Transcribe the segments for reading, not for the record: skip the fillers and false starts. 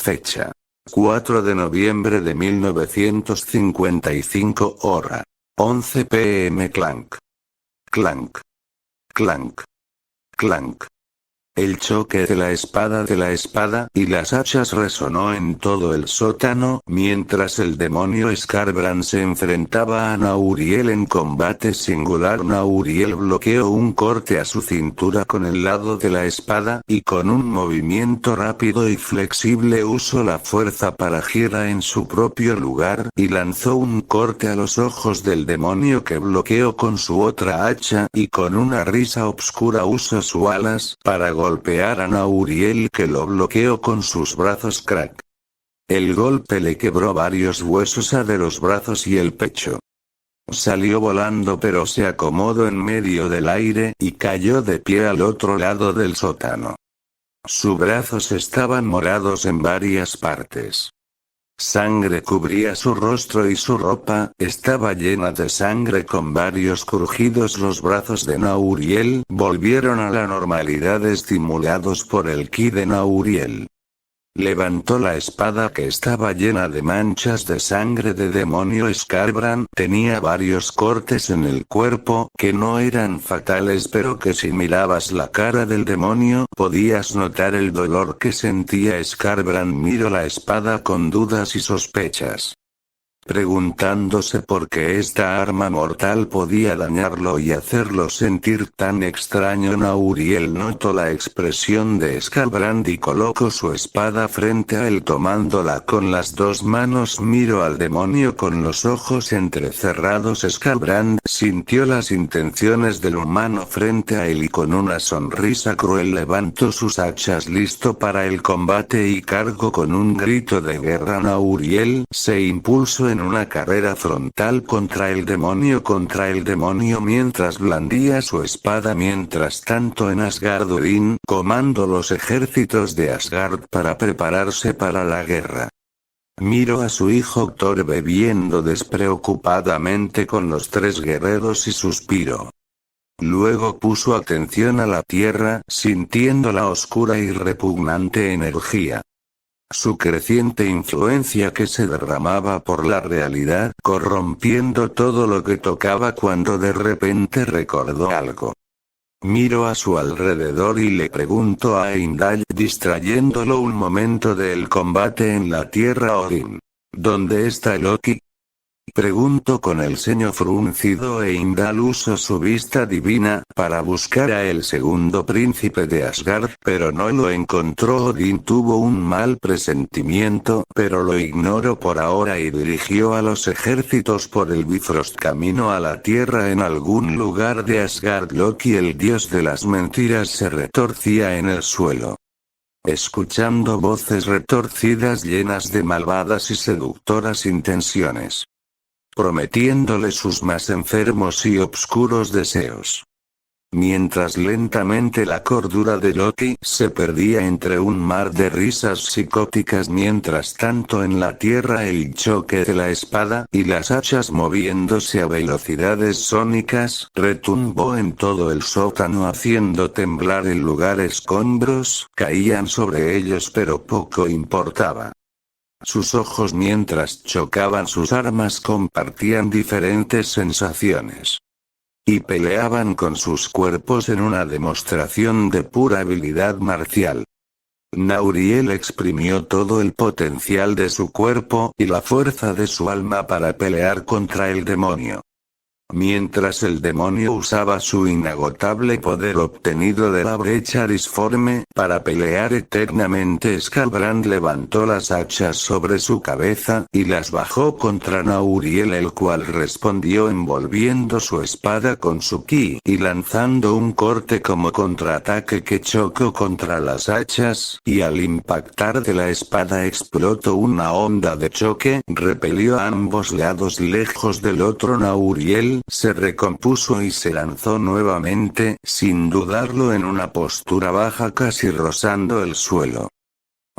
Fecha: 4 de noviembre de 1955. Hora: 11 p.m. Clank. Clank. Clank. Clank. El choque de la espada y las hachas resonó en todo el sótano, mientras el demonio Skarbrand se enfrentaba a Nauriel en combate singular. Nauriel bloqueó un corte a su cintura con el lado de la espada, y con un movimiento rápido y flexible usó la fuerza para girar en su propio lugar, y lanzó un corte a los ojos del demonio que bloqueó con su otra hacha, y con una risa obscura usó sus alas para golpear a Nauriel, que lo bloqueó con sus brazos. Crack. El golpe le quebró varios huesos de los brazos y el pecho. Salió volando, pero se acomodó en medio del aire y cayó de pie al otro lado del sótano. Sus brazos estaban morados en varias partes. Sangre cubría su rostro y su ropa estaba llena de sangre con varios crujidos. Los brazos de Nauriel volvieron a la normalidad estimulados por el ki de Nauriel. Levantó la espada que estaba llena de manchas de sangre de demonio. Skarbrand tenía varios cortes en el cuerpo que no eran fatales, pero que si mirabas la cara del demonio podías notar el dolor que sentía. Skarbrand miró la espada con dudas y sospechas, preguntándose por qué esta arma mortal podía dañarlo y hacerlo sentir tan extraño. Nauriel notó la expresión de Skarbrand y colocó su espada frente a él tomándola con las dos manos. Miró al demonio con los ojos entrecerrados. Skarbrand sintió las intenciones del humano frente a él y con una sonrisa cruel levantó sus hachas listo para el combate y cargó con un grito de guerra. Nauriel se impulsó en una carrera frontal contra el demonio mientras blandía su espada. Mientras tanto en Asgard, Odín comandó los ejércitos de Asgard para prepararse para la guerra. Miró a su hijo Thor bebiendo despreocupadamente con los tres guerreros y suspiró. Luego puso atención a la tierra, sintiendo la oscura y repugnante energía. Su creciente influencia que se derramaba por la realidad, corrompiendo todo lo que tocaba, cuando de repente recordó algo. Miró a su alrededor y le preguntó a Heimdall, distrayéndolo un momento del combate en la tierra: Odín, ¿dónde está Loki? Preguntó con el ceño fruncido. Heimdall usó su vista divina para buscar a el segundo príncipe de Asgard, pero no lo encontró. Odín tuvo un mal presentimiento, pero lo ignoró por ahora y dirigió a los ejércitos por el Bifrost camino a la tierra. En algún lugar de Asgard, Loki, el dios de las mentiras, se retorcía en el suelo, escuchando voces retorcidas llenas de malvadas y seductoras intenciones, prometiéndole sus más enfermos y obscuros deseos. Mientras lentamente la cordura de Loki se perdía entre un mar de risas psicóticas. Mientras tanto en la tierra, el choque de la espada y las hachas moviéndose a velocidades sónicas retumbó en todo el sótano, haciendo temblar el lugar. Escombros caían sobre ellos, pero poco importaba. Sus ojos mientras chocaban sus armas compartían diferentes sensaciones, y peleaban con sus cuerpos en una demostración de pura habilidad marcial. Nauriel exprimió todo el potencial de su cuerpo y la fuerza de su alma para pelear contra el demonio. Mientras el demonio usaba su inagotable poder obtenido de la brecha disforme para pelear eternamente, Skarbrand levantó las hachas sobre su cabeza y las bajó contra Nauriel, el cual respondió envolviendo su espada con su ki y lanzando un corte como contraataque que chocó contra las hachas, y al impactar de la espada explotó una onda de choque, repelió a ambos lados lejos del otro. Nauriel se recompuso y se lanzó nuevamente, sin dudarlo, en una postura baja casi rozando el suelo.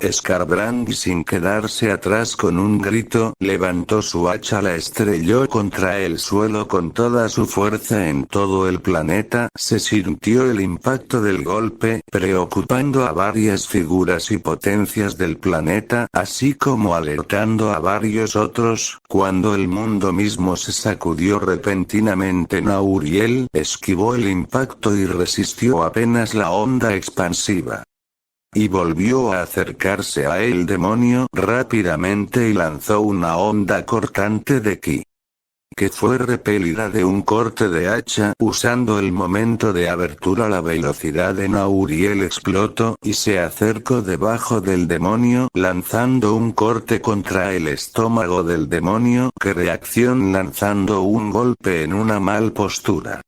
Skarbrand, y sin quedarse atrás con un grito, levantó su hacha, la estrelló contra el suelo con toda su fuerza. En todo el planeta se sintió el impacto del golpe, preocupando a varias figuras y potencias del planeta, así como alertando a varios otros. Cuando el mundo mismo se sacudió repentinamente, Nauriel esquivó el impacto y resistió apenas la onda expansiva. Y volvió a acercarse a el demonio rápidamente y lanzó una onda cortante de ki, que fue repelida de un corte de hacha. Usando el momento de abertura, la velocidad de Nauriel explotó y se acercó debajo del demonio, lanzando un corte contra el estómago del demonio, que reaccionó lanzando un golpe en una mal postura.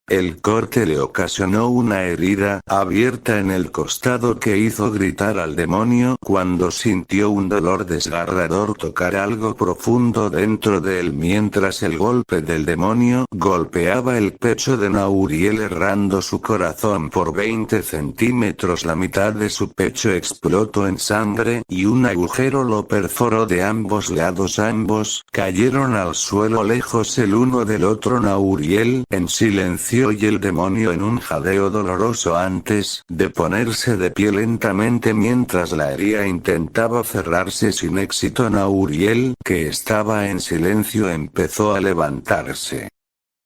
El corte le ocasionó una herida abierta en el costado que hizo gritar al demonio cuando sintió un dolor desgarrador tocar algo profundo dentro de él, mientras el golpe del demonio golpeaba el pecho de Nauriel, errando su corazón por 20 centímetros. La mitad de su pecho explotó en sangre y un agujero lo perforó de ambos lados. Ambos cayeron al suelo lejos el uno del otro. Nauriel en silencio y el demonio en un jadeo doloroso antes de ponerse de pie lentamente mientras la herida intentaba cerrarse sin éxito. Nauriel, que estaba en silencio, empezó a levantarse.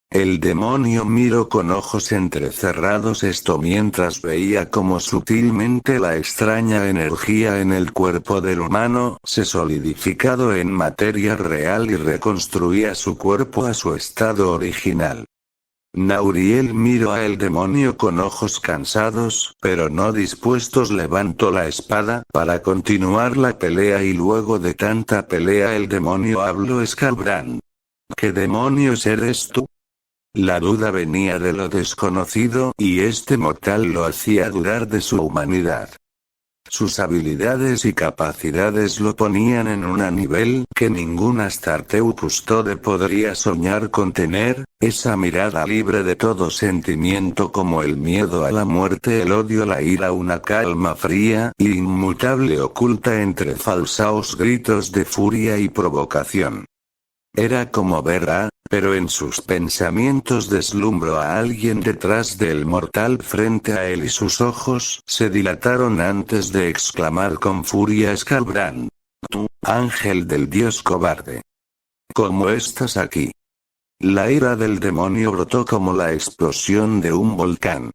El demonio miró con ojos entrecerrados esto mientras veía cómo sutilmente la extraña energía en el cuerpo del humano se solidificado en materia real y reconstruía su cuerpo a su estado original. Nauriel miró a el demonio con ojos cansados, pero no dispuestos. Levantó la espada para continuar la pelea y luego de tanta pelea el demonio habló. Skarbrand, ¿qué demonios eres tú? La duda venía de lo desconocido, y este mortal lo hacía dudar de su humanidad. Sus habilidades y capacidades lo ponían en un nivel que ningún Astarteu Custode podría soñar con tener. Esa mirada libre de todo sentimiento como el miedo a la muerte, el odio, la ira, una calma fría e inmutable oculta entre falsos gritos de furia y provocación. Era como ver pero en sus pensamientos deslumbró a alguien detrás del mortal frente a él y sus ojos se dilataron antes de exclamar con furia: Skarbrand, tú, ángel del dios cobarde. ¿Cómo estás aquí? La ira del demonio brotó como la explosión de un volcán.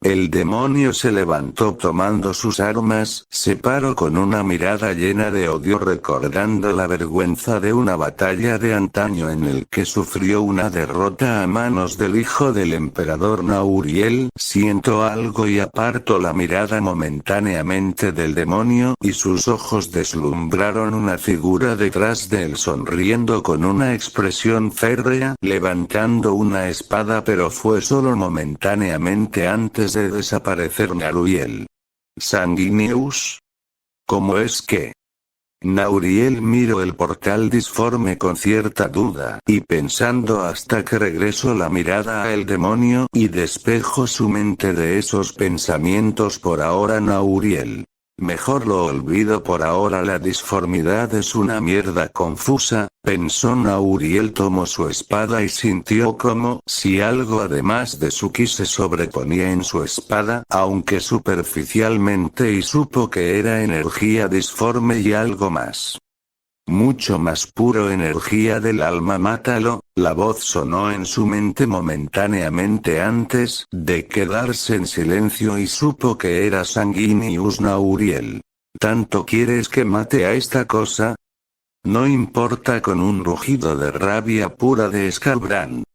El demonio se levantó tomando sus armas, se paró con una mirada llena de odio recordando la vergüenza de una batalla de antaño en el que sufrió una derrota a manos del hijo del emperador Nauriel. Siento algo y apartó la mirada momentáneamente del demonio y sus ojos deslumbraron una figura detrás de él sonriendo con una expresión férrea, levantando una espada, pero fue solo momentáneamente antes de desaparecer Nauriel. ¿Sanguinius? ¿Cómo es que? Nauriel miró el portal disforme con cierta duda, y pensando hasta que regresó la mirada a el demonio y despejó su mente de esos pensamientos. Por ahora Nauriel. Mejor lo olvido por ahora, la disformidad es una mierda confusa, pensó Nauriel. Tomó su espada y sintió como si algo además de su ki se sobreponía en su espada, aunque superficialmente, y supo que era energía disforme y algo más. Mucho más puro, energía del alma. Mátalo. La voz sonó en su mente momentáneamente antes de quedarse en silencio y supo que era Sanguinius. Nauriel. ¿Tanto quieres que mate a esta cosa? No importa, con un rugido de rabia pura de Skarbrand.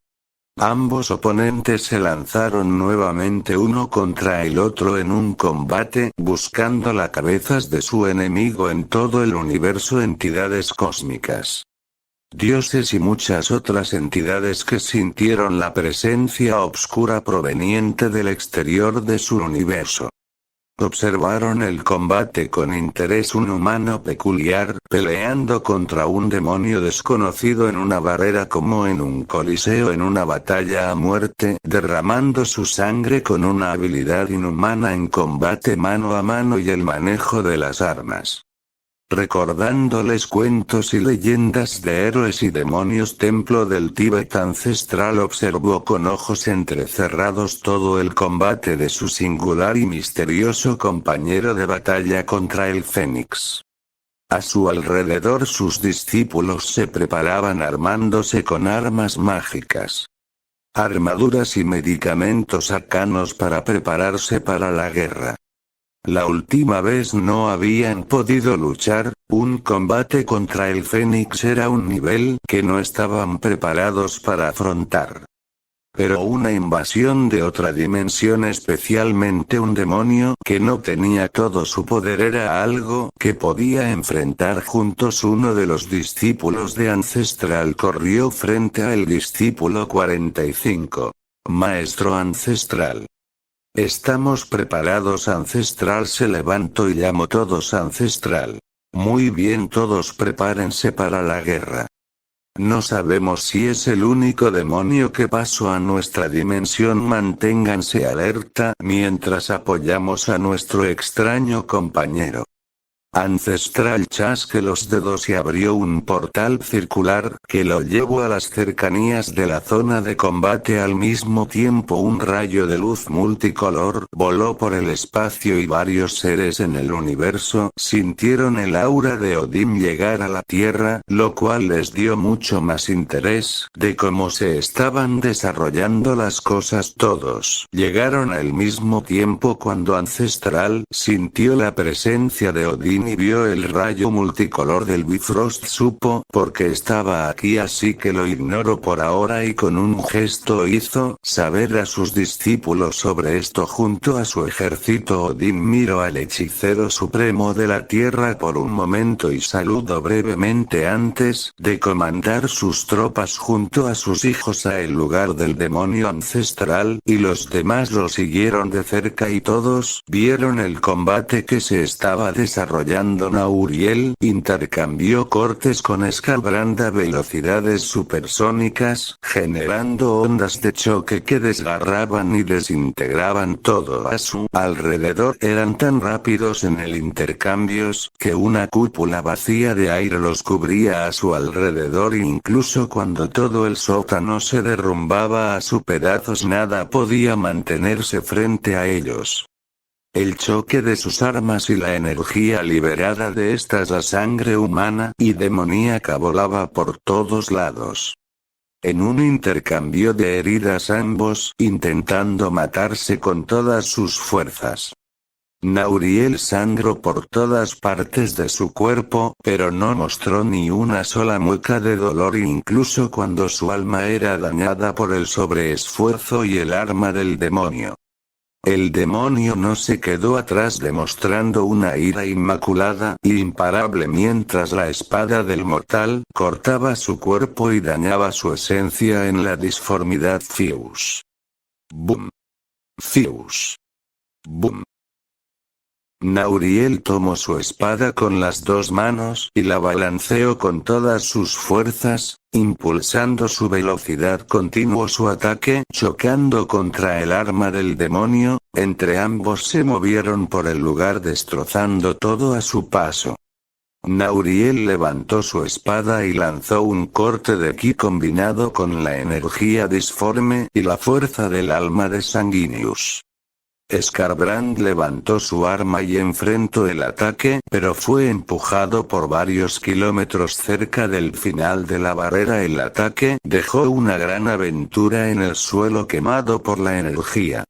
Ambos oponentes se lanzaron nuevamente uno contra el otro en un combate, buscando las cabezas de su enemigo en todo el universo. Entidades cósmicas, dioses y muchas otras entidades que sintieron la presencia oscura proveniente del exterior de su universo. Observaron el combate con interés. Un humano peculiar peleando contra un demonio desconocido en una barrera como en un coliseo en una batalla a muerte, derramando su sangre con una habilidad inhumana en combate mano a mano y el manejo de las armas. Recordándoles cuentos y leyendas de héroes y demonios. Templo del Tíbet ancestral observó con ojos entrecerrados todo el combate de su singular y misterioso compañero de batalla contra el Fénix. A su alrededor sus discípulos se preparaban armándose con armas mágicas, armaduras y medicamentos arcanos para prepararse para la guerra. La última vez no habían podido luchar, un combate contra el Fénix era un nivel que no estaban preparados para afrontar. Pero una invasión de otra dimensión, especialmente un demonio que no tenía todo su poder, era algo que podía enfrentar juntos. Uno de los discípulos de Ancestral corrió frente al discípulo 45. Maestro Ancestral. Estamos preparados. Ancestral se levantó y llamó: todos Ancestral. Muy bien, todos prepárense para la guerra. No sabemos si es el único demonio que pasó a nuestra dimensión. Manténganse alerta mientras apoyamos a nuestro extraño compañero. Ancestral chasqueó los dedos y abrió un portal circular que lo llevó a las cercanías de la zona de combate. Al mismo tiempo, un rayo de luz multicolor voló por el espacio y varios seres en el universo sintieron el aura de Odín llegar a la Tierra, lo cual les dio mucho más interés de cómo se estaban desarrollando las cosas. Todos llegaron al mismo tiempo cuando Ancestral sintió la presencia de Odín y vio el rayo multicolor del Bifrost. Supo por qué estaba aquí, así que lo ignoró por ahora y con un gesto hizo saber a sus discípulos sobre esto. Junto a su ejército, Odín miró al hechicero supremo de la Tierra por un momento y saludó brevemente antes de comandar sus tropas junto a sus hijos a el lugar del demonio ancestral, y los demás lo siguieron de cerca y todos vieron el combate que se estaba desarrollando. Nauriel intercambió cortes con Skalbrand a velocidades supersónicas, generando ondas de choque que desgarraban y desintegraban todo a su alrededor. Eran tan rápidos en el intercambios que una cúpula vacía de aire los cubría a su alrededor, e incluso cuando todo el sótano se derrumbaba a sus pedazos, nada podía mantenerse frente a ellos. El choque de sus armas y la energía liberada de estas, la sangre humana y demoníaca, volaba por todos lados. En un intercambio de heridas, ambos intentando matarse con todas sus fuerzas. Nauriel sangró por todas partes de su cuerpo, pero no mostró ni una sola mueca de dolor, incluso cuando su alma era dañada por el sobreesfuerzo y el arma del demonio. El demonio no se quedó atrás, demostrando una ira inmaculada e imparable mientras la espada del mortal cortaba su cuerpo y dañaba su esencia en la disformidad. Fius. Boom. Fius. Boom. Nauriel tomó su espada con las dos manos y la balanceó con todas sus fuerzas, impulsando su velocidad. Continuó su ataque, chocando contra el arma del demonio. Entre ambos se movieron por el lugar, destrozando todo a su paso. Nauriel levantó su espada y lanzó un corte de ki combinado con la energía disforme y la fuerza del alma de Sanguinius. Skarbrand levantó su arma y enfrentó el ataque, pero fue empujado por varios kilómetros cerca del final de la barrera. El ataque dejó una gran aventura en el suelo, quemado por la energía.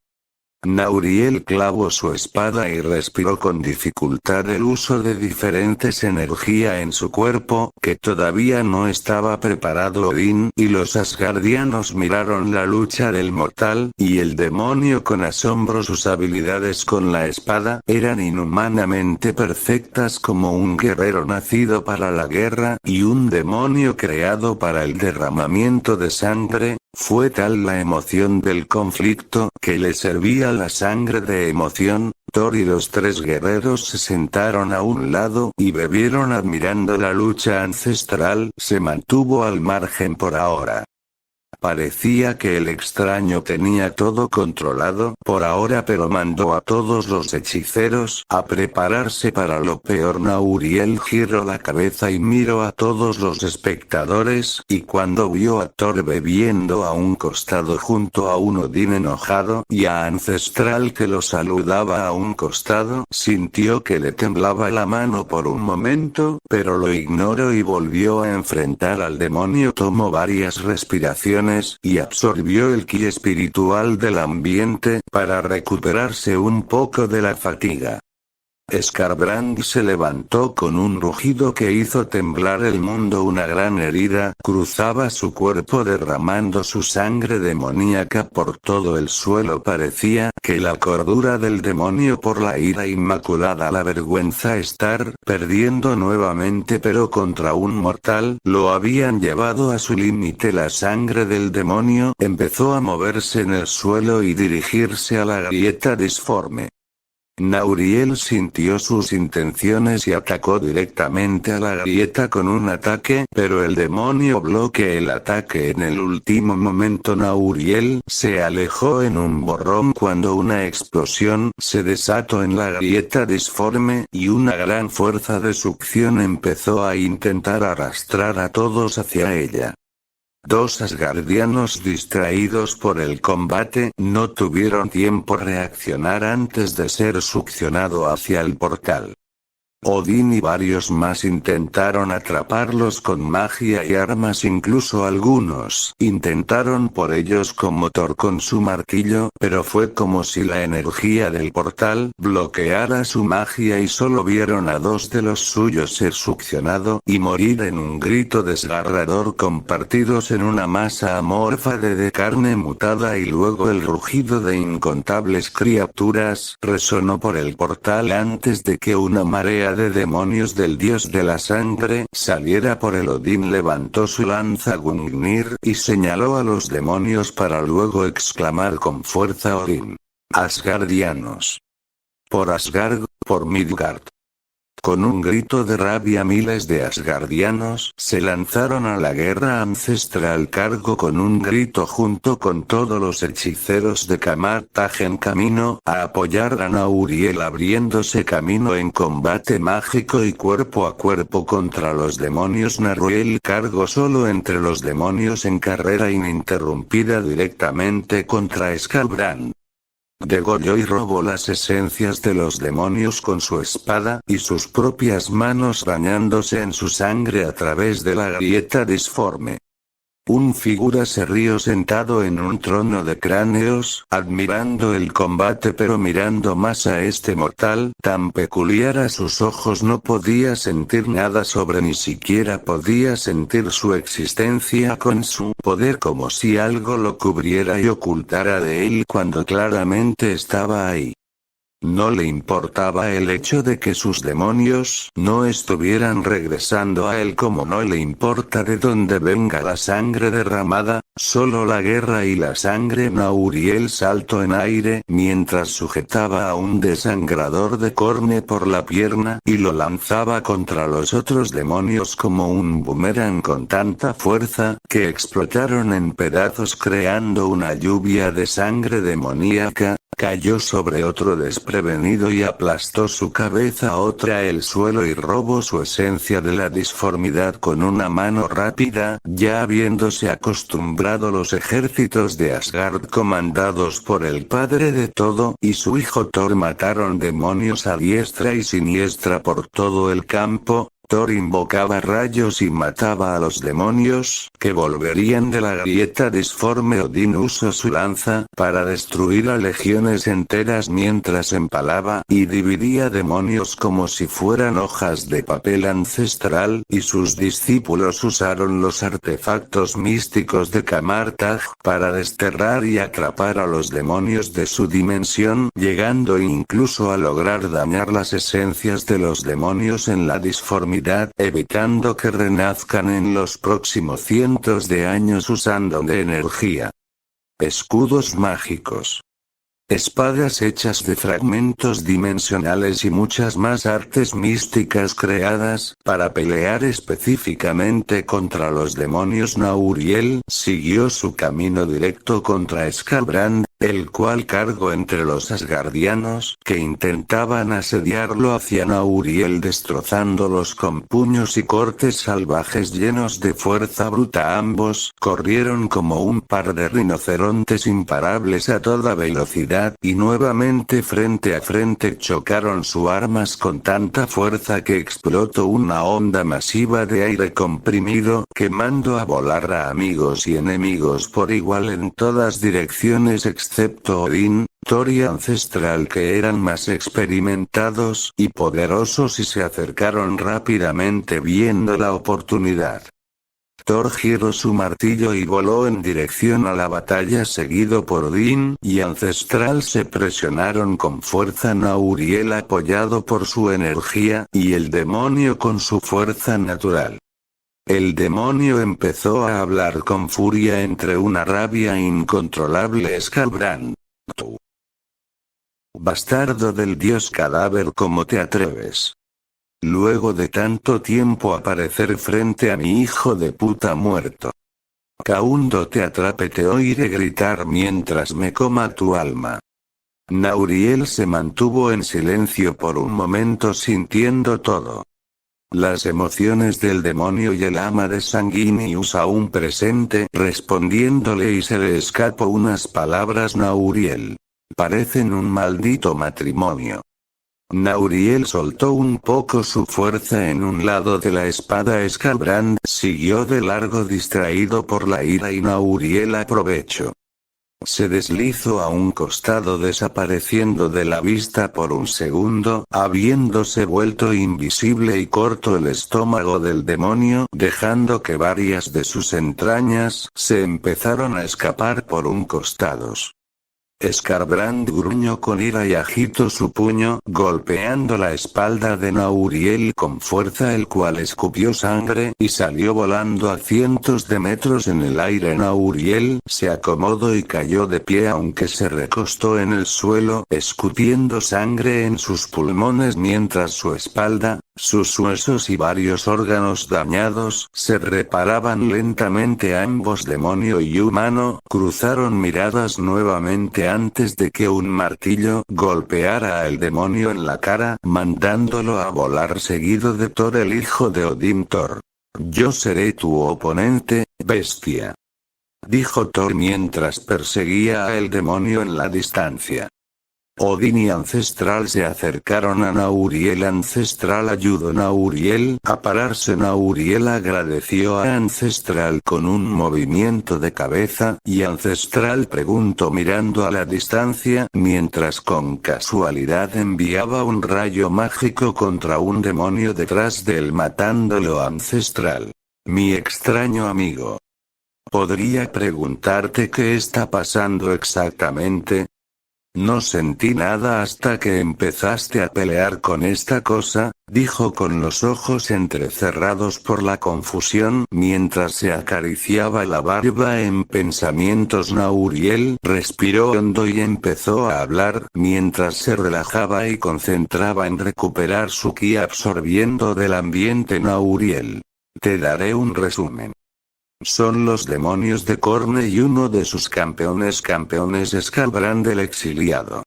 Nauriel clavó su espada y respiró con dificultad el uso de diferentes energía en su cuerpo, que todavía no estaba preparado. Odín y los asgardianos miraron la lucha del mortal y el demonio con asombro. Sus habilidades con la espada eran inhumanamente perfectas, como un guerrero nacido para la guerra y un demonio creado para el derramamiento de sangre. Fue tal la emoción del conflicto que le servía la sangre de emoción. Thor y los tres guerreros se sentaron a un lado y bebieron admirando la lucha ancestral. Se mantuvo al margen por ahora. Parecía que el extraño tenía todo controlado por ahora, pero mandó a todos los hechiceros a prepararse para lo peor. Nauriel giró la cabeza y miró a todos los espectadores, y cuando vio a Thor bebiendo a un costado junto a un Odín enojado y a Ancestral que lo saludaba a un costado, sintió que le temblaba la mano por un momento, pero lo ignoró y volvió a enfrentar al demonio. Tomó varias respiraciones y absorbió el ki espiritual del ambiente para recuperarse un poco de la fatiga. Skarbrand se levantó con un rugido que hizo temblar el mundo. Una gran herida cruzaba su cuerpo derramando su sangre demoníaca por todo el suelo. Parecía que la cordura del demonio por la ira inmaculada, la vergüenza estar perdiendo nuevamente, pero contra un mortal, lo habían llevado a su límite. La sangre del demonio empezó a moverse en el suelo y dirigirse a la grieta disforme. Nauriel sintió sus intenciones y atacó directamente a la grieta con un ataque, pero el demonio bloqueó el ataque en el último momento. Nauriel se alejó en un borrón cuando una explosión se desató en la grieta disforme, y una gran fuerza de succión empezó a intentar arrastrar a todos hacia ella. Dos asgardianos distraídos por el combate no tuvieron tiempo a reaccionar antes de ser succionado hacia el portal. Odín y varios más intentaron atraparlos con magia y armas, incluso algunos intentaron por ellos como Thor con su martillo, pero fue como si la energía del portal bloqueara su magia y solo vieron a dos de los suyos ser succionado y morir en un grito desgarrador, compartidos en una masa amorfa de carne mutada, y luego el rugido de incontables criaturas resonó por el portal antes de que una marea de demonios del dios de la sangre saliera por él. Odín levantó su lanza Gungnir y señaló a los demonios para luego exclamar con fuerza: Odín. Asgardianos. Por Asgard, por Midgard. Con un grito de rabia, miles de asgardianos se lanzaron a la guerra ancestral. Cargó con un grito junto con todos los hechiceros de Camartaj en camino a apoyar a Nauriel, abriéndose camino en combate mágico y cuerpo a cuerpo contra los demonios. Nauriel cargó solo entre los demonios en carrera ininterrumpida directamente contra Skarbrand. Degolló y robó las esencias de los demonios con su espada y sus propias manos, bañándose en su sangre a través de la grieta disforme. Un figura se rió sentado en un trono de cráneos, admirando el combate, pero mirando más a este mortal tan peculiar. A sus ojos no podía sentir nada sobre, ni siquiera podía sentir su existencia con su poder, como si algo lo cubriera y ocultara de él cuando claramente estaba ahí. No le importaba el hecho de que sus demonios no estuvieran regresando a él, como no le importa de dónde venga la sangre derramada, solo la guerra y la sangre. Nauriel saltó en aire mientras sujetaba a un desangrador de Corne por la pierna y lo lanzaba contra los otros demonios como un boomerang con tanta fuerza que explotaron en pedazos creando una lluvia de sangre demoníaca. Cayó sobre otro desprevenido y aplastó su cabeza otra el suelo y robó su esencia de la disformidad con una mano rápida. Ya habiéndose acostumbrado los ejércitos de Asgard comandados por el padre de todo y su hijo Thor mataron demonios a diestra y siniestra por todo el campo. Thor invocaba rayos y mataba a los demonios que volverían de la grieta disforme. Odín usó su lanza para destruir a legiones enteras mientras empalaba y dividía demonios como si fueran hojas de papel ancestral, y sus discípulos usaron los artefactos místicos de Camartaj para desterrar y atrapar a los demonios de su dimensión, llegando incluso a lograr dañar las esencias de los demonios en la disformidad. velocidad, evitando que renazcan en los próximos cientos de años usando de energía. Escudos mágicos. Espadas hechas de fragmentos dimensionales y muchas más artes místicas creadas para pelear específicamente contra los demonios. Nauriel siguió su camino directo contra Skalbrand, el cual cargó entre los asgardianos que intentaban asediarlo hacia Nauriel, destrozándolos con puños y cortes salvajes llenos de fuerza bruta. Ambos corrieron como un par de rinocerontes imparables a toda velocidad, y nuevamente frente a frente chocaron sus armas con tanta fuerza que explotó una onda masiva de aire comprimido, quemando a volar a amigos y enemigos por igual en todas direcciones excepto Odín, Thor y Ancestral, que eran más experimentados y poderosos y se acercaron rápidamente viendo la oportunidad. Thor giró su martillo y voló en dirección a la batalla, seguido por Odín y Ancestral. Se presionaron con fuerza. Nauriel apoyado por su energía, y el demonio con su fuerza natural. El demonio empezó a hablar con furia entre una rabia incontrolable. Skalbrand. Tú, bastardo del dios cadáver, ¿cómo te atreves? Luego de tanto tiempo aparecer frente a mi hijo de puta muerto. Cuando te atrape te oiré gritar mientras me coma tu alma. Nauriel se mantuvo en silencio por un momento, sintiendo todo. Las emociones del demonio y el ama de Sanguinius aún presente, respondiéndole, y se le escapó unas palabras. Nauriel. Parecen un maldito matrimonio. Nauriel soltó un poco su fuerza en un lado de la espada. Skalbrand siguió de largo, distraído por la ira, y Nauriel aprovechó. Se deslizó a un costado, desapareciendo de la vista por un segundo, habiéndose vuelto invisible, y cortó el estómago del demonio, dejando que varias de sus entrañas se empezaron a escapar por un costado. Skalbrand gruñó con ira y agitó su puño, golpeando la espalda de Nauriel con fuerza, el cual escupió sangre y salió volando a cientos de metros en el aire. Nauriel se acomodó y cayó de pie, aunque se recostó en el suelo, escupiendo sangre en sus pulmones, mientras su espalda, sus huesos y varios órganos dañados se reparaban lentamente. Ambos, demonio y humano, cruzaron miradas nuevamente antes de que un martillo golpeara al demonio en la cara, mandándolo a volar, seguido de Thor, el hijo de Odín. Thor. Yo seré tu oponente, bestia. Dijo Thor mientras perseguía al demonio en la distancia. Odín y Ancestral se acercaron a Nauriel. Ancestral ayudó a Nauriel a pararse. Nauriel agradeció a Ancestral con un movimiento de cabeza, y Ancestral preguntó mirando a la distancia, mientras con casualidad enviaba un rayo mágico contra un demonio detrás de él, matándolo. Ancestral. Mi extraño amigo. ¿Podría preguntarte qué está pasando exactamente? No sentí nada hasta que empezaste a pelear con esta cosa, dijo con los ojos entrecerrados por la confusión, mientras se acariciaba la barba en pensamientos. Nauriel respiró hondo y empezó a hablar, mientras se relajaba y concentraba en recuperar su ki, absorbiendo del ambiente. Nauriel. Te daré un resumen. Son los demonios de Khorne y uno de sus campeones Skalbrand el exiliado.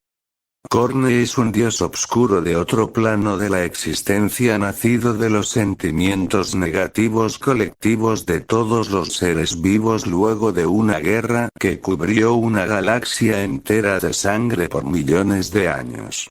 Khorne es un dios obscuro de otro plano de la existencia, nacido de los sentimientos negativos colectivos de todos los seres vivos luego de una guerra que cubrió una galaxia entera de sangre por millones de años.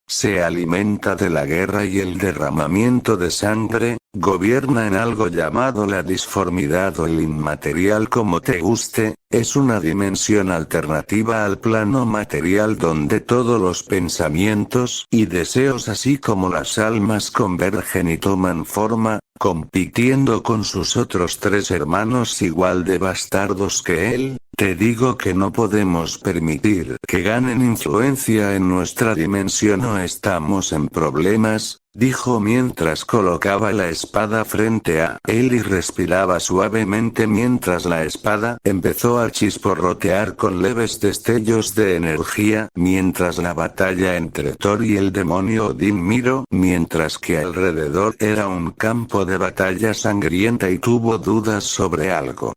Se alimenta de la guerra y el derramamiento de sangre, gobierna en algo llamado la disformidad o el inmaterial, como te guste, es una dimensión alternativa al plano material donde todos los pensamientos y deseos así como las almas convergen y toman forma, compitiendo con sus otros tres hermanos igual de bastardos que él. Te digo que no podemos permitir que ganen influencia en nuestra dimensión o estamos en problemas. dijo mientras colocaba la espada frente a él y respiraba suavemente mientras la espada empezó a chisporrotear con leves destellos de energía, mientras la batalla entre Thor y el demonio Odín miró, mientras que alrededor era un campo de batalla sangrienta y tuvo dudas sobre algo.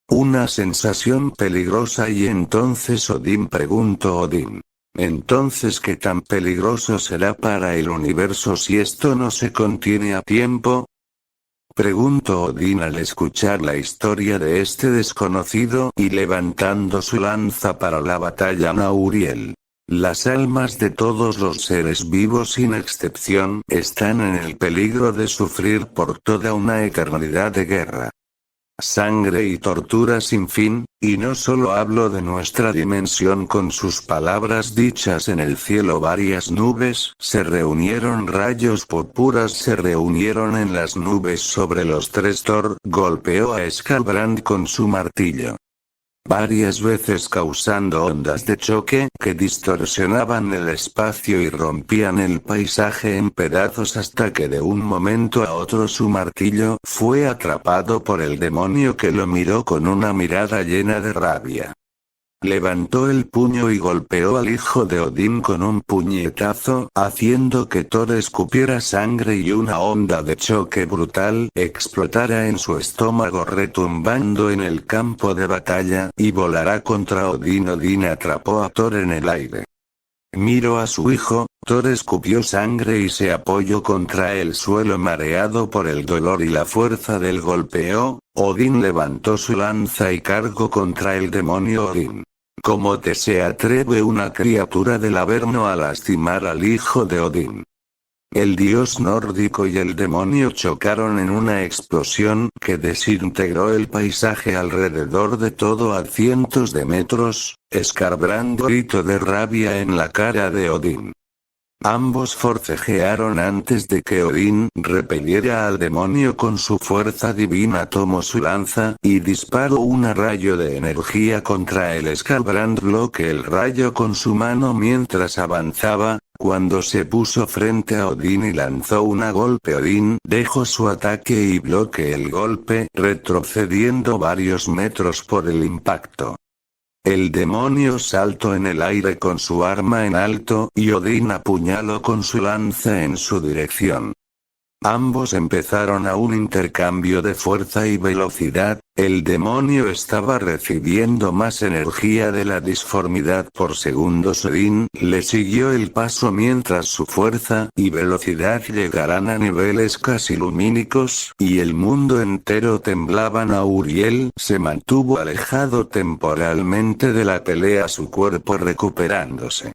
Una sensación peligrosa y entonces Odín preguntó Odín. Entonces, ¿qué tan peligroso será para el universo si esto no se contiene a tiempo? Preguntó Odín al escuchar la historia de este desconocido y levantando su lanza para la batalla Nauriel. Las almas de todos los seres vivos sin excepción están en el peligro de sufrir por toda una eternidad de guerra. Sangre y tortura sin fin, y no solo hablo de nuestra dimensión con sus palabras dichas en el cielo varias nubes, se reunieron rayos púrpuras se reunieron en las nubes sobre los tres Thor, golpeó a Skalbrand con su martillo. Varias veces causando ondas de choque que distorsionaban el espacio y rompían el paisaje en pedazos hasta que de un momento a otro su martillo fue atrapado por el demonio que lo miró con una mirada llena de rabia. Levantó el puño y golpeó al hijo de Odín con un puñetazo, haciendo que Thor escupiera sangre y una onda de choque brutal explotara en su estómago retumbando en el campo de batalla, y volará contra Odín. Odín atrapó a Thor en el aire. Miró a su hijo, Thor escupió sangre y se apoyó contra el suelo mareado por el dolor y la fuerza del golpeo. Odín levantó su lanza y cargó contra el demonio Odín. ¿Cómo te se atreve una criatura del Averno a lastimar al hijo de Odín? El dios nórdico y el demonio chocaron en una explosión que desintegró el paisaje alrededor de todo a cientos de metros. Skalbrand gritó de rabia en la cara de Odín. Ambos forcejearon antes de que Odín repeliera al demonio con su fuerza divina. Tomó su lanza y disparó un rayo de energía contra el Skalbrand. Bloqueó el rayo con su mano mientras avanzaba. Cuando se puso frente a Odín y lanzó un golpe, Odín dejó su ataque y bloqueó el golpe, retrocediendo varios metros por el impacto. El demonio saltó en el aire con su arma en alto, y Odín apuñaló con su lanza en su dirección. Ambos empezaron a un intercambio de fuerza y velocidad. El demonio estaba recibiendo más energía de la disformidad por segundos. Odín le siguió el paso mientras su fuerza y velocidad llegaran a niveles casi lumínicos, y el mundo entero temblaba. Nauriel se mantuvo alejado temporalmente de la pelea, su cuerpo recuperándose.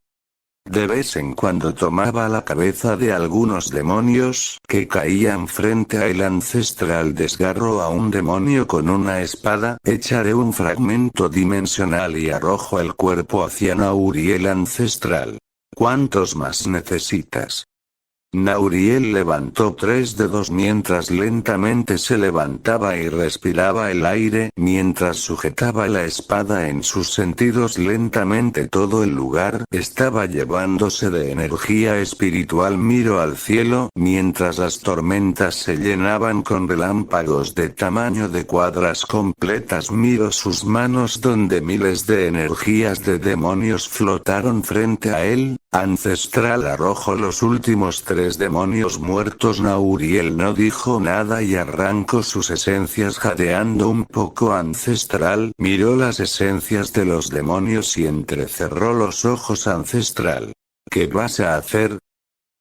De vez en cuando tomaba la cabeza de algunos demonios que caían frente a él. Ancestral desgarró a un demonio con una espada hecha de un fragmento dimensional y arrojó el cuerpo hacia Nauriel. Ancestral. ¿Cuántos más necesitas? Nauriel levantó 3 dedos mientras lentamente se levantaba y respiraba el aire mientras sujetaba la espada en sus sentidos. Lentamente todo el lugar estaba llevándose de energía espiritual. Miró al cielo mientras las tormentas se llenaban con relámpagos de tamaño de cuadras completas. Miró sus manos donde miles de energías de demonios flotaron frente a él. Ancestral arrojó los últimos 3 demonios muertos. Nauriel no dijo nada y arrancó sus esencias jadeando un poco. Ancestral miró las esencias de los demonios y entrecerró los ojos. Ancestral. ¿Qué vas a hacer?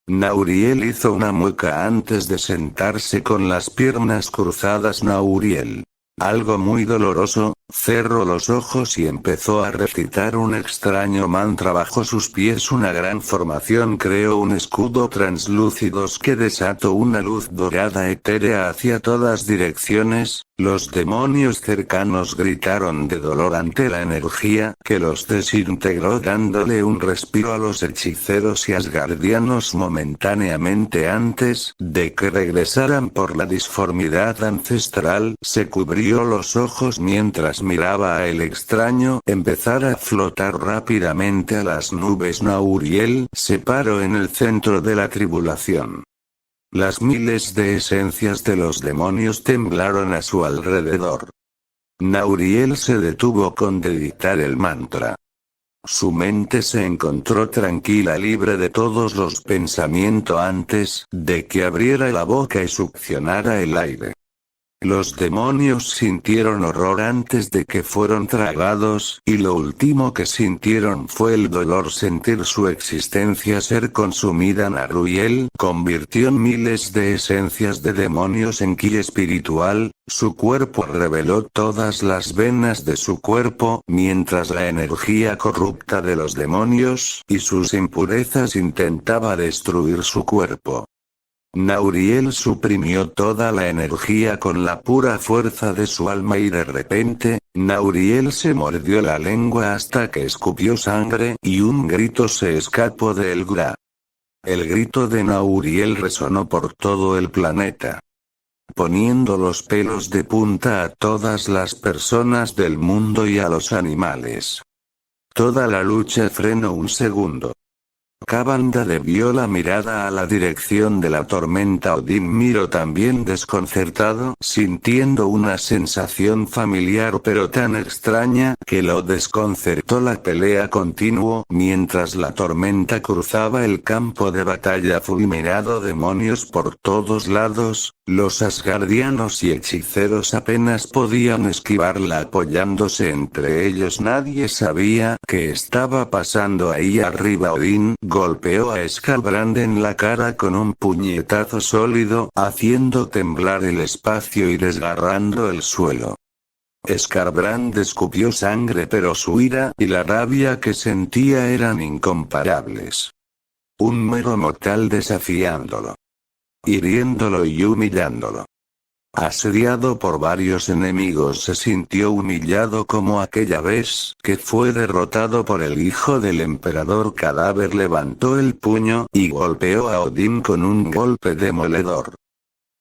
Nauriel hizo una mueca antes de sentarse con las piernas cruzadas. Nauriel. Algo muy doloroso. Cerró los ojos y empezó a recitar un extraño mantra bajo sus pies. Una gran formación creó un escudo translúcido que desató una luz dorada etérea hacia todas direcciones. Los demonios cercanos gritaron de dolor ante la energía que los desintegró, dándole un respiro a los hechiceros y asgardianos momentáneamente antes de que regresaran por la disformidad ancestral. Se cubrió los ojos mientras miraba a el extraño empezar a flotar rápidamente a las nubes. Nauriel se paró en el centro de la tribulación. Las miles de esencias de los demonios temblaron a su alrededor. Nauriel se detuvo con dictar el mantra. Su mente se encontró tranquila, libre de todos los pensamientos antes de que abriera la boca y succionara el aire. Los demonios sintieron horror antes de que fueron tragados, y lo último que sintieron fue el dolor, sentir su existencia ser consumida. Nauriel convirtió miles de esencias de demonios en ki espiritual, su cuerpo reveló todas las venas de su cuerpo, mientras la energía corrupta de los demonios y sus impurezas intentaba destruir su cuerpo. Nauriel suprimió toda la energía con la pura fuerza de su alma y de repente, Nauriel se mordió la lengua hasta que escupió sangre y un grito se escapó de Elgra. El grito de Nauriel resonó por todo el planeta, poniendo los pelos de punta a todas las personas del mundo y a los animales. Toda la lucha frenó un segundo. Kabanda debió la mirada a la dirección de la tormenta. Odín miró también desconcertado, sintiendo una sensación familiar pero tan extraña que lo desconcertó. La pelea continuó mientras la tormenta cruzaba el campo de batalla, fulminado demonios por todos lados. Los asgardianos y hechiceros apenas podían esquivarla apoyándose entre ellos. Nadie sabía qué estaba pasando ahí arriba. Odín golpeó a Skarbrand en la cara con un puñetazo sólido, haciendo temblar el espacio y desgarrando el suelo. Skarbrand escupió sangre, pero su ira y la rabia que sentía eran incomparables. Un mero mortal desafiándolo, hiriéndolo y humillándolo. Asediado por varios enemigos, se sintió humillado como aquella vez que fue derrotado por el hijo del emperador. Cadáver levantó el puño y golpeó a Odín con un golpe demoledor.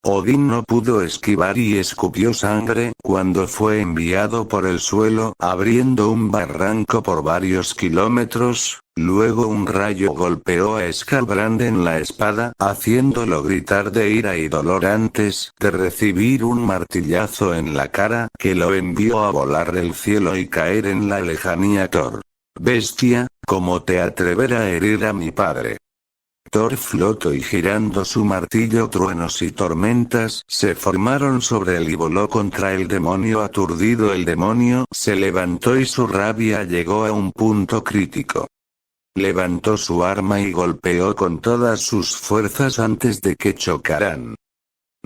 Odín no pudo esquivar y escupió sangre cuando fue enviado por el suelo, abriendo un barranco por varios kilómetros. Luego un rayo golpeó a Skarbrand en la espada, haciéndolo gritar de ira y dolor antes de recibir un martillazo en la cara que lo envió a volar el cielo y caer en la lejanía. Thor: bestia, ¿cómo te atreverás a herir a mi padre? Thor flotó y girando su martillo, truenos y tormentas se formaron sobre él y voló contra el demonio. Aturdido, el demonio se levantó y su rabia llegó a un punto crítico. Levantó su arma y golpeó con todas sus fuerzas antes de que chocaran.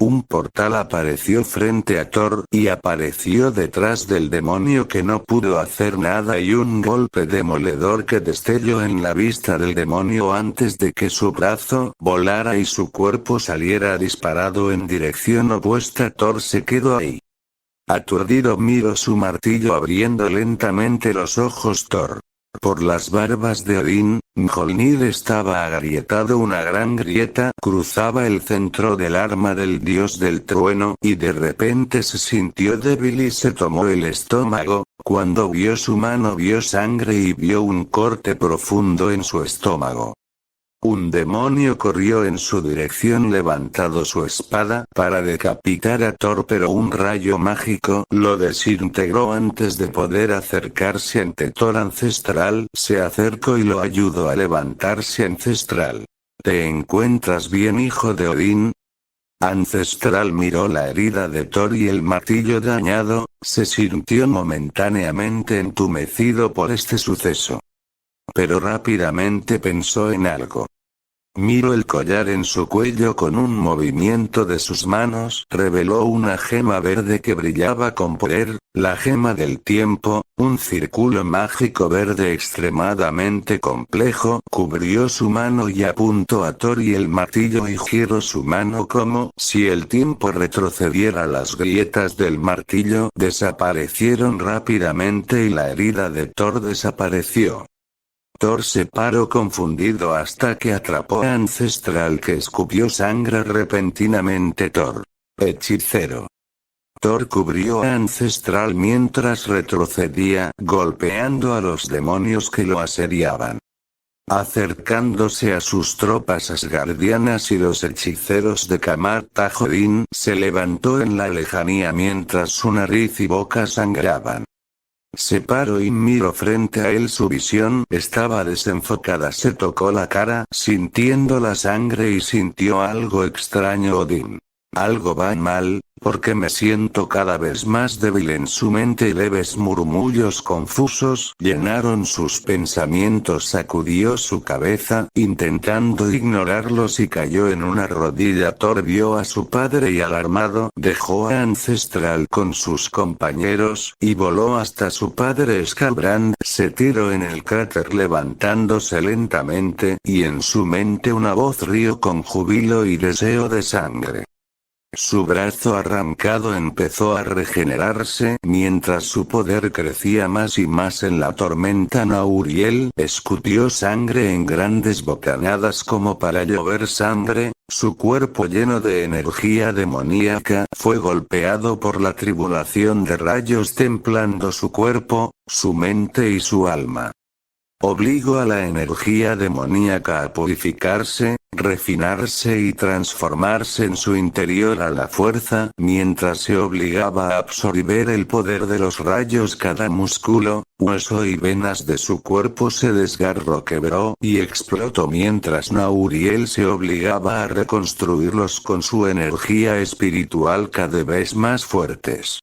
Un portal apareció frente a Thor y apareció detrás del demonio, que no pudo hacer nada, y un golpe demoledor que destelló en la vista del demonio antes de que su brazo volara y su cuerpo saliera disparado en dirección opuesta. Thor se quedó ahí. Aturdido miró su martillo abriendo lentamente los ojos. Thor. Por las barbas de Odín, Mjolnir estaba agrietado. Una gran grieta cruzaba el centro del arma del dios del trueno, y de repente se sintió débil y se tomó el estómago. Cuando vio su mano, vio sangre y vio un corte profundo en su estómago. Un demonio corrió en su dirección levantando su espada para decapitar a Thor, pero un rayo mágico lo desintegró antes de poder acercarse ante Thor. Ancestral se acercó y lo ayudó a levantarse. Ancestral: ¿te encuentras bien, hijo de Odín? Ancestral miró la herida de Thor y el martillo dañado, se sintió momentáneamente entumecido por este suceso. Pero rápidamente pensó en algo. Miró el collar en su cuello. Con un movimiento de sus manos reveló una gema verde que brillaba con poder, la gema del tiempo. Un círculo mágico verde extremadamente complejo cubrió su mano y apuntó a Thor y el martillo y giró su mano como si el tiempo retrocediera. Las grietas del martillo desaparecieron rápidamente y la herida de Thor desapareció. Thor se paró confundido hasta que atrapó a Ancestral, que escupió sangre repentinamente. Thor. Hechicero. Thor cubrió a Ancestral mientras retrocedía, golpeando a los demonios que lo asediaban. Acercándose a sus tropas asgardianas y los hechiceros de Kamat Tajodin, se levantó en la lejanía mientras su nariz y boca sangraban. Se paró y miró frente a él. Su visión estaba desenfocada. Se tocó la cara, sintiendo la sangre, y sintió algo extraño. Odín. Algo va mal, porque me siento cada vez más débil en su mente. Y leves murmullos confusos llenaron sus pensamientos. Sacudió su cabeza, intentando ignorarlos, y cayó en una rodilla. Thor vio a su padre y, alarmado, dejó a Ancestral con sus compañeros, y voló hasta su padre. Skarbrand se tiró en el cráter levantándose lentamente, y en su mente una voz rió con júbilo y deseo de sangre. Su brazo arrancado empezó a regenerarse, mientras su poder crecía más y más en la tormenta. Nauriel escupió sangre en grandes bocanadas como para llover sangre. Su cuerpo, lleno de energía demoníaca, fue golpeado por la tribulación de rayos, templando su cuerpo, su mente y su alma. Obligó a la energía demoníaca a purificarse, refinarse y transformarse en su interior a la fuerza, mientras se obligaba a absorber el poder de los rayos. Cada músculo, hueso y venas de su cuerpo se desgarró, quebró y explotó, mientras Nauriel se obligaba a reconstruirlos con su energía espiritual cada vez más fuertes.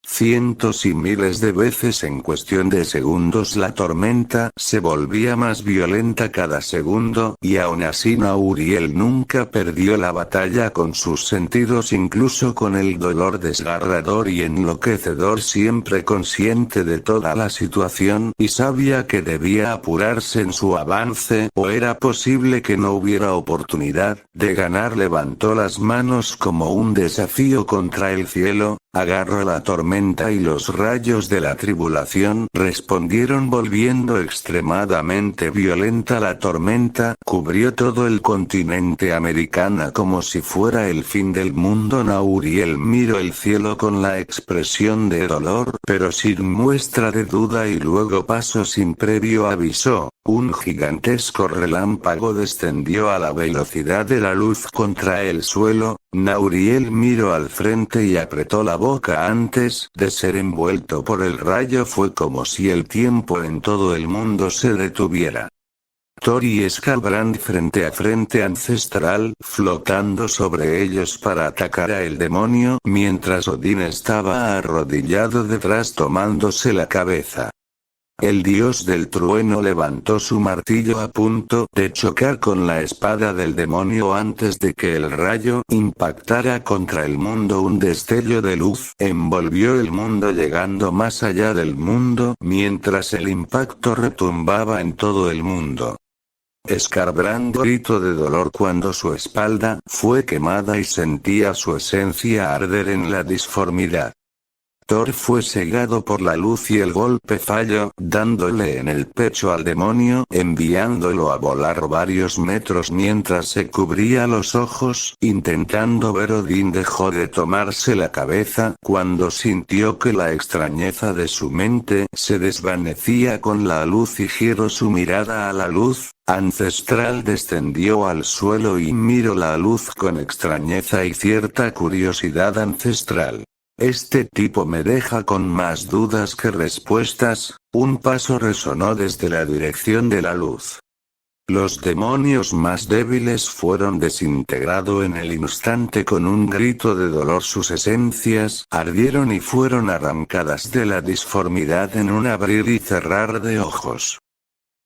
Cientos y miles de veces en cuestión de segundos la tormenta se volvía más violenta cada segundo, y aún así Nauriel nunca perdió la batalla con sus sentidos, incluso con el dolor desgarrador y enloquecedor. Siempre consciente de toda la situación, y sabía que debía apurarse en su avance, o era posible que no hubiera oportunidad de ganar. Levantó las manos como un desafío contra el cielo, agarró la tormenta, y los rayos de la tribulación respondieron volviendo extremadamente violenta. La tormenta cubrió todo el continente americano como si fuera el fin del mundo. Nauriel miró el cielo con la expresión de dolor, pero sin muestra de duda, y luego pasó sin previo aviso. Un gigantesco relámpago descendió a la velocidad de la luz contra el suelo. Nauriel miró al frente y apretó la boca. Antes de ser envuelto por el rayo, fue como si el tiempo en todo el mundo se detuviera. Thor y Skarbrand frente a frente, Ancestral flotando sobre ellos para atacar a el demonio, mientras Odín estaba arrodillado detrás tomándose la cabeza. El dios del trueno levantó su martillo a punto de chocar con la espada del demonio antes de que el rayo impactara contra el mundo. Un destello de luz envolvió el mundo, llegando más allá del mundo, mientras el impacto retumbaba en todo el mundo. Skarbrand gritó de dolor cuando su espalda fue quemada y sentía su esencia arder en la disformidad. Thor fue cegado por la luz y el golpe falló, dándole en el pecho al demonio, enviándolo a volar varios metros mientras se cubría los ojos, intentando ver. Odín dejó de tomarse la cabeza cuando sintió que la extrañeza de su mente se desvanecía con la luz, y giró su mirada a la luz. Ancestral descendió al suelo y miró la luz con extrañeza y cierta curiosidad. Ancestral. Este tipo me deja con más dudas que respuestas. Un paso resonó desde la dirección de la luz. Los demonios más débiles fueron desintegrados en el instante. Con un grito de dolor sus esencias ardieron y fueron arrancadas de la disformidad en un abrir y cerrar de ojos.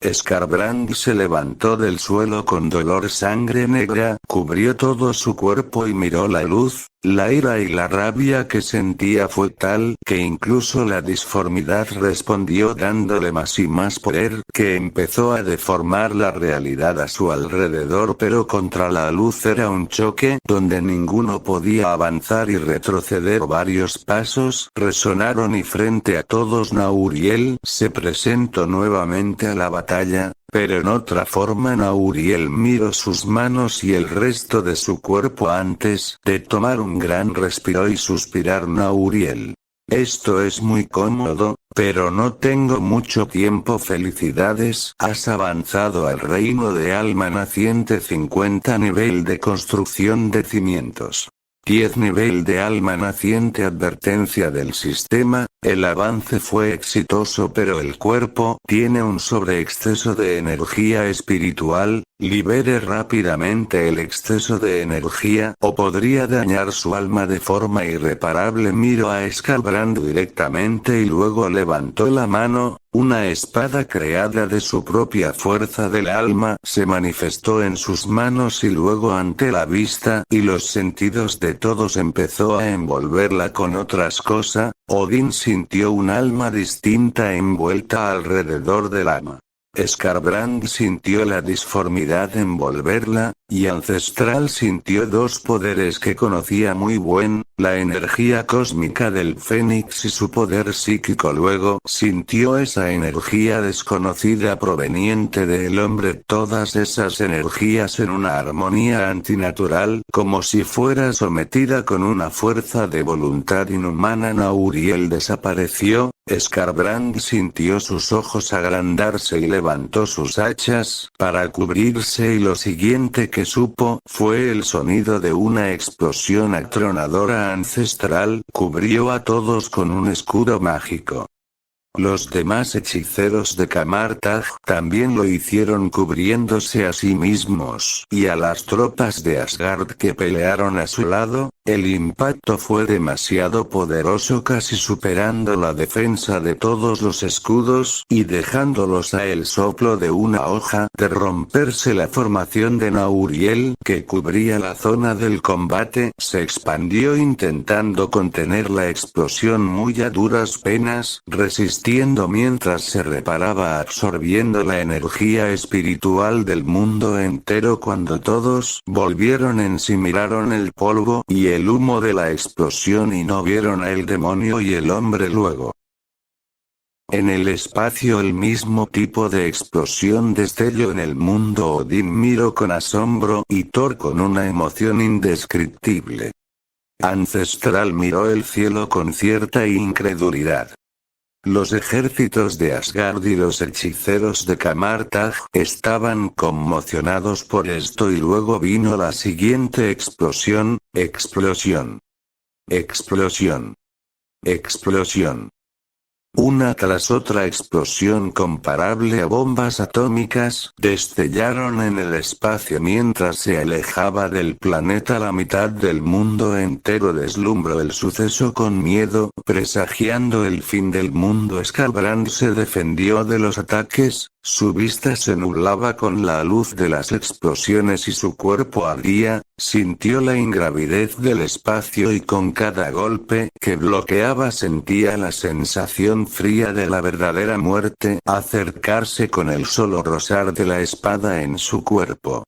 Skarbrand se levantó del suelo con dolor. Sangre negra cubrió todo su cuerpo y miró la luz. La ira y la rabia que sentía fue tal que incluso la disformidad respondió dándole más y más poder, que empezó a deformar la realidad a su alrededor. Pero contra la luz era un choque donde ninguno podía avanzar y retroceder. Varios pasos resonaron y frente a todos Nauriel se presentó nuevamente a la batalla. Pero en otra forma. Nauriel miró sus manos y el resto de su cuerpo antes de tomar un gran respiro y suspirar. Nauriel Esto es muy cómodo, pero no tengo mucho tiempo. Felicidades, has avanzado al reino de alma naciente. 50 nivel de construcción de cimientos. 10 nivel de alma naciente. Advertencia del sistema, el avance fue exitoso pero el cuerpo tiene un sobreexceso de energía espiritual, libere rápidamente el exceso de energía o podría dañar su alma de forma irreparable. Miró a Skarbrand directamente y luego levantó la mano. Una espada creada de su propia fuerza del alma se manifestó en sus manos y luego ante la vista y los sentidos de todos empezó a envolverla con otras cosas. Odín sintió un alma distinta envuelta alrededor del alma. Skarbrand sintió la disformidad envolverla, y Ancestral sintió dos poderes que conocía muy bien, la energía cósmica del Fénix y su poder psíquico. Luego sintió esa energía desconocida proveniente del hombre, todas esas energías en una armonía antinatural, como si fuera sometida con una fuerza de voluntad inhumana. Nauriel desapareció. Skarbrand sintió sus ojos agrandarse y levantó sus hachas para cubrirse, y lo siguiente que supo fue el sonido de una explosión atronadora ancestral. Cubrió a todos con un escudo mágico. Los demás hechiceros de Camartag también lo hicieron cubriéndose a sí mismos y a las tropas de Asgard que pelearon a su lado. El impacto fue demasiado poderoso, casi superando la defensa de todos los escudos y dejándolos a el soplo de una hoja de romperse. La formación de Nauriel, que cubría la zona del combate, se expandió intentando contener la explosión muy a duras penas, resistiendo mientras se reparaba, absorbiendo la energía espiritual del mundo entero. Cuando todos volvieron en sí, miraron el polvo y el humo de la explosión y no vieron a el demonio y el hombre luego. En el espacio el mismo tipo de explosión destelló en el mundo. Odín miró con asombro y Thor con una emoción indescriptible. Ancestral miró el cielo con cierta incredulidad. Los ejércitos de Asgard y los hechiceros de Camartag estaban conmocionados por esto y luego vino la siguiente explosión, explosión, explosión, explosión. Una tras otra explosión comparable a bombas atómicas destellaron en el espacio mientras se alejaba del planeta la mitad del mundo entero. Deslumbró el suceso con miedo, presagiando el fin del mundo. Skarbrand se defendió de los ataques, su vista se nublaba con la luz de las explosiones y su cuerpo ardía. Sintió la ingravidez del espacio y con cada golpe que bloqueaba sentía la sensación fría de la verdadera muerte acercarse con el solo rozar de la espada en su cuerpo.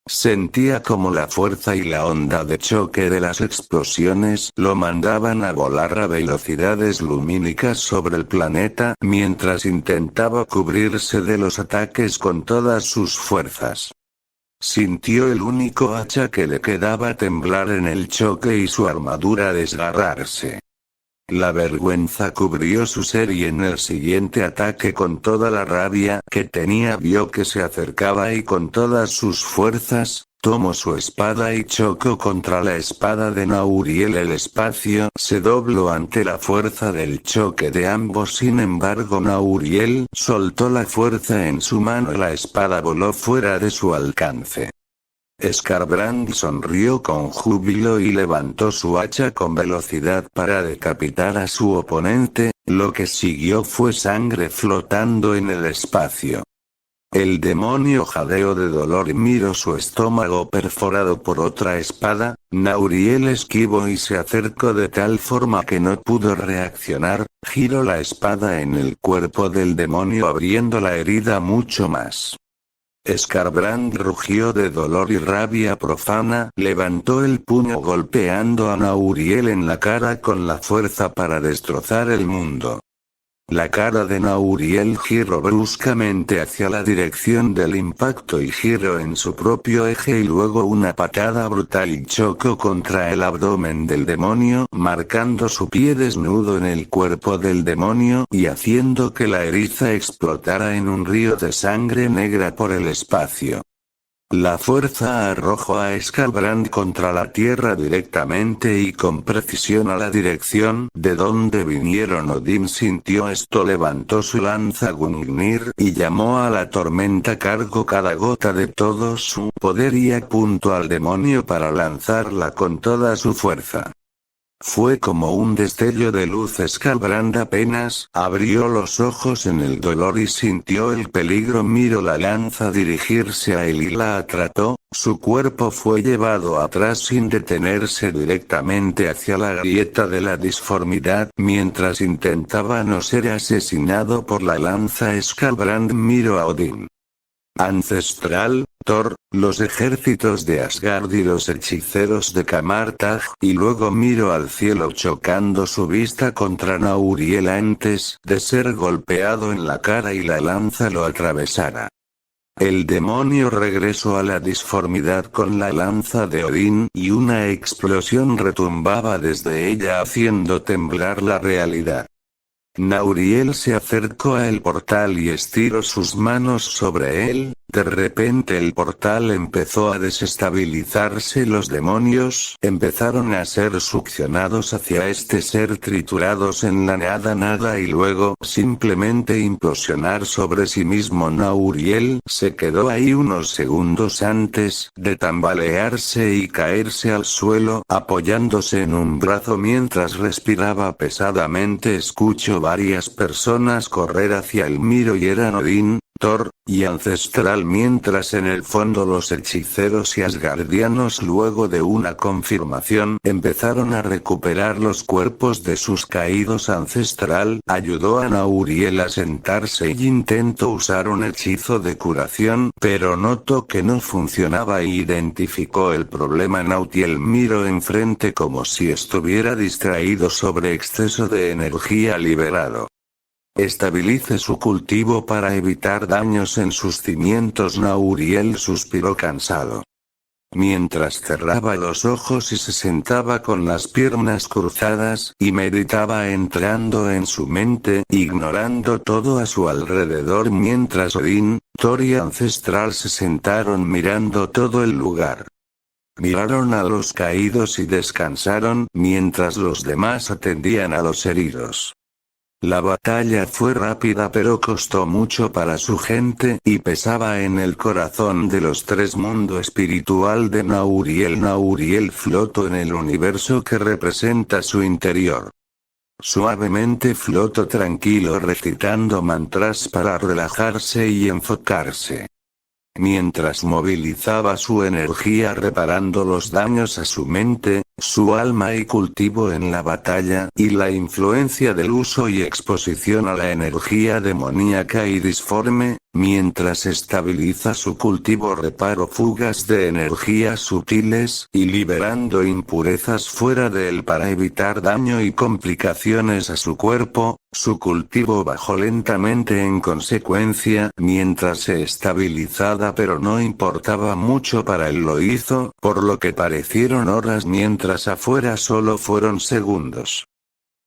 Sentía como la fuerza y la onda de choque de las explosiones lo mandaban a volar a velocidades lumínicas sobre el planeta mientras intentaba cubrirse de los ataques con todas sus fuerzas. Sintió el único hacha que le quedaba temblar en el choque y su armadura desgarrarse. La vergüenza cubrió su ser y en el siguiente ataque, con toda la rabia que tenía, vio que se acercaba y con todas sus fuerzas tomó su espada y chocó contra la espada de Nauriel. El espacio se dobló ante la fuerza del choque de ambos. Sin embargo, Nauriel soltó la fuerza en su mano y la espada voló fuera de su alcance. Skarbrand sonrió con júbilo y levantó su hacha con velocidad para decapitar a su oponente. Lo que siguió fue sangre flotando en el espacio. El demonio jadeó de dolor y miró su estómago perforado por otra espada. Nauriel esquivó y se acercó de tal forma que no pudo reaccionar. Giró la espada en el cuerpo del demonio abriendo la herida mucho más. Skarbrand rugió de dolor y rabia profana, levantó el puño golpeando a Nauriel en la cara con la fuerza para destrozar el mundo. La cara de Nauriel giró bruscamente hacia la dirección del impacto y giró en su propio eje y luego una patada brutal chocó contra el abdomen del demonio, marcando su pie desnudo en el cuerpo del demonio y haciendo que la eriza explotara en un río de sangre negra por el espacio. La fuerza arrojó a Skalbrand contra la tierra directamente y con precisión a la dirección de donde vinieron. Odín sintió esto, levantó su lanza Gungnir y llamó a la tormenta, cargó cada gota de todo su poder y apuntó al demonio para lanzarla con toda su fuerza. Fue como un destello de luz. Skalbrand apenas abrió los ojos en el dolor y sintió el peligro. Miró la lanza dirigirse a él y la atrapó. Su cuerpo fue llevado atrás sin detenerse directamente hacia la grieta de la disformidad. Mientras intentaba no ser asesinado por la lanza, Skalbrand miró a Odín. Ancestral, Thor, los ejércitos de Asgard y los hechiceros de Camartag, y luego miró al cielo chocando su vista contra Nauriel antes de ser golpeado en la cara y la lanza lo atravesara. El demonio regresó a la disformidad con la lanza de Odín y una explosión retumbaba desde ella haciendo temblar la realidad. Nauriel se acercó a el portal y estiró sus manos sobre él. De repente el portal empezó a desestabilizarse. Los demonios empezaron a ser succionados hacia este ser, triturados en la nada y luego simplemente implosionar sobre sí mismo. Nauriel se quedó ahí unos segundos antes de tambalearse y caerse al suelo, apoyándose en un brazo mientras respiraba pesadamente. Escuchó varias personas correr hacia el miro y eran Odín, Thor y Ancestral, mientras en el fondo los hechiceros y asgardianos, luego de una confirmación, empezaron a recuperar los cuerpos de sus caídos. Ancestral ayudó a Nauriel a sentarse y intentó usar un hechizo de curación, pero notó que no funcionaba e identificó el problema. Nautiel miró enfrente como si estuviera distraído sobre exceso de energía liberado. Estabilice su cultivo para evitar daños en sus cimientos. Nauriel suspiró cansado. Mientras cerraba los ojos y se sentaba con las piernas cruzadas, y meditaba entrando en su mente, ignorando todo a su alrededor, mientras Odín, Thor y Ancestral se sentaron mirando todo el lugar. Miraron a los caídos y descansaron, mientras los demás atendían a los heridos. La batalla fue rápida pero costó mucho para su gente y pesaba en el corazón de los tres mundo espiritual de Nauriel. Nauriel flotó en el universo que representa su interior. Suavemente flotó tranquilo recitando mantras para relajarse y enfocarse. Mientras movilizaba su energía reparando los daños a su mente, su alma y cultivo en la batalla, y la influencia del uso y exposición a la energía demoníaca y disforme, mientras estabiliza su cultivo reparo fugas de energías sutiles, y liberando impurezas fuera de él para evitar daño y complicaciones a su cuerpo. Su cultivo bajó lentamente en consecuencia, mientras se estabilizaba, pero no importaba mucho para él. Lo hizo, por lo que parecieron horas mientras afuera solo fueron segundos.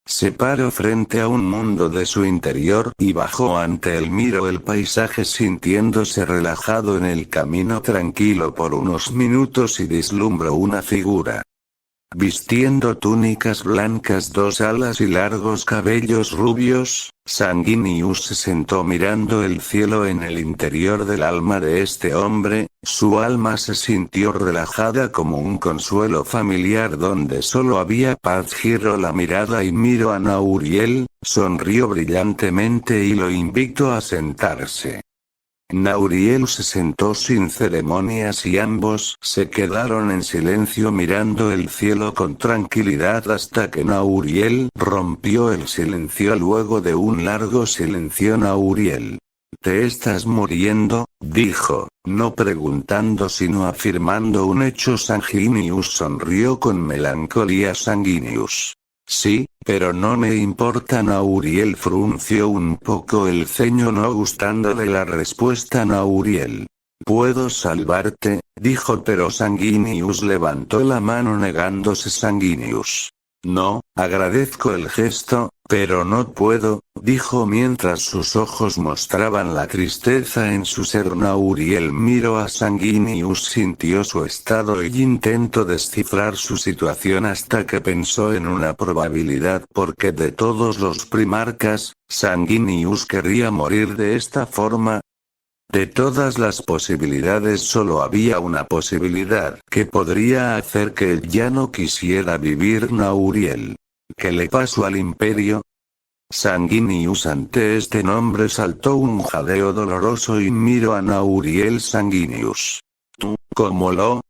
Se paró frente a un mundo de su interior y bajó ante él. Miró el paisaje sintiéndose relajado en el camino tranquilo por unos minutos y vislumbró una figura. Vistiendo túnicas blancas, dos alas y largos cabellos rubios, Sanguinius se sentó mirando el cielo. En el interior del alma de este hombre, su alma se sintió relajada como un consuelo familiar donde solo había paz. Giró la mirada y miró a Nauriel, sonrió brillantemente y lo invitó a sentarse. Nauriel se sentó sin ceremonias y ambos se quedaron en silencio mirando el cielo con tranquilidad hasta que Nauriel rompió el silencio. Luego de un largo silencio, Nauriel: «¿Te estás muriendo?», dijo, no preguntando sino afirmando un hecho. Sanguinius sonrió con melancolía. Sanguinius Sí, pero no me importa. Nauriel frunció un poco el ceño no gustándole la respuesta. Nauriel. Puedo salvarte, dijo, pero Sanguinius levantó la mano negándose. Sanguinius. No, agradezco el gesto, pero no puedo, dijo mientras sus ojos mostraban la tristeza en su ser. Nauriel miró a Sanguinius, sintió su estado y intentó descifrar su situación hasta que pensó en una probabilidad, porque de todos los primarcas, Sanguinius querría morir de esta forma. De todas las posibilidades solo había una posibilidad que podría hacer que él ya no quisiera vivir. Nauriel. ¿Qué le pasó al imperio? Sanguinius. Ante este nombre saltó un jadeo doloroso y miró a Nauriel. Sanguinius. ¿Tú, cómo lo?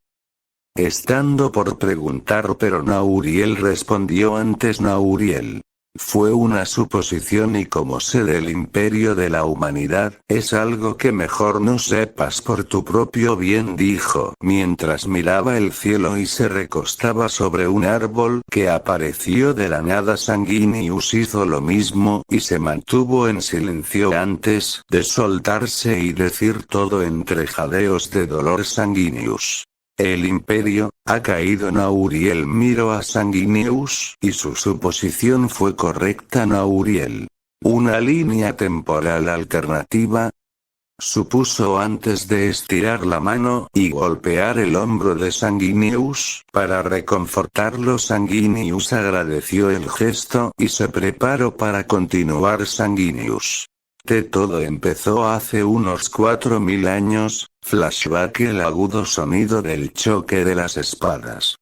Estando por preguntar, pero Nauriel respondió antes. Nauriel. Fue una suposición y como sé del imperio de la humanidad, es algo que mejor no sepas por tu propio bien, dijo, mientras miraba el cielo y se recostaba sobre un árbol que apareció de la nada. Sanguinius hizo lo mismo y se mantuvo en silencio antes de soltarse y decir todo entre jadeos de dolor. Sanguinius. El imperio ha caído. Nauriel miró a Sanguinius, y su suposición fue correcta. Nauriel. ¿Una línea temporal alternativa? Supuso antes de estirar la mano y golpear el hombro de Sanguinius, para reconfortarlo. Sanguinius agradeció el gesto y se preparó para continuar. Sanguinius. Todo empezó hace unos 4000 años, flashback. El agudo sonido del choque de las espadas.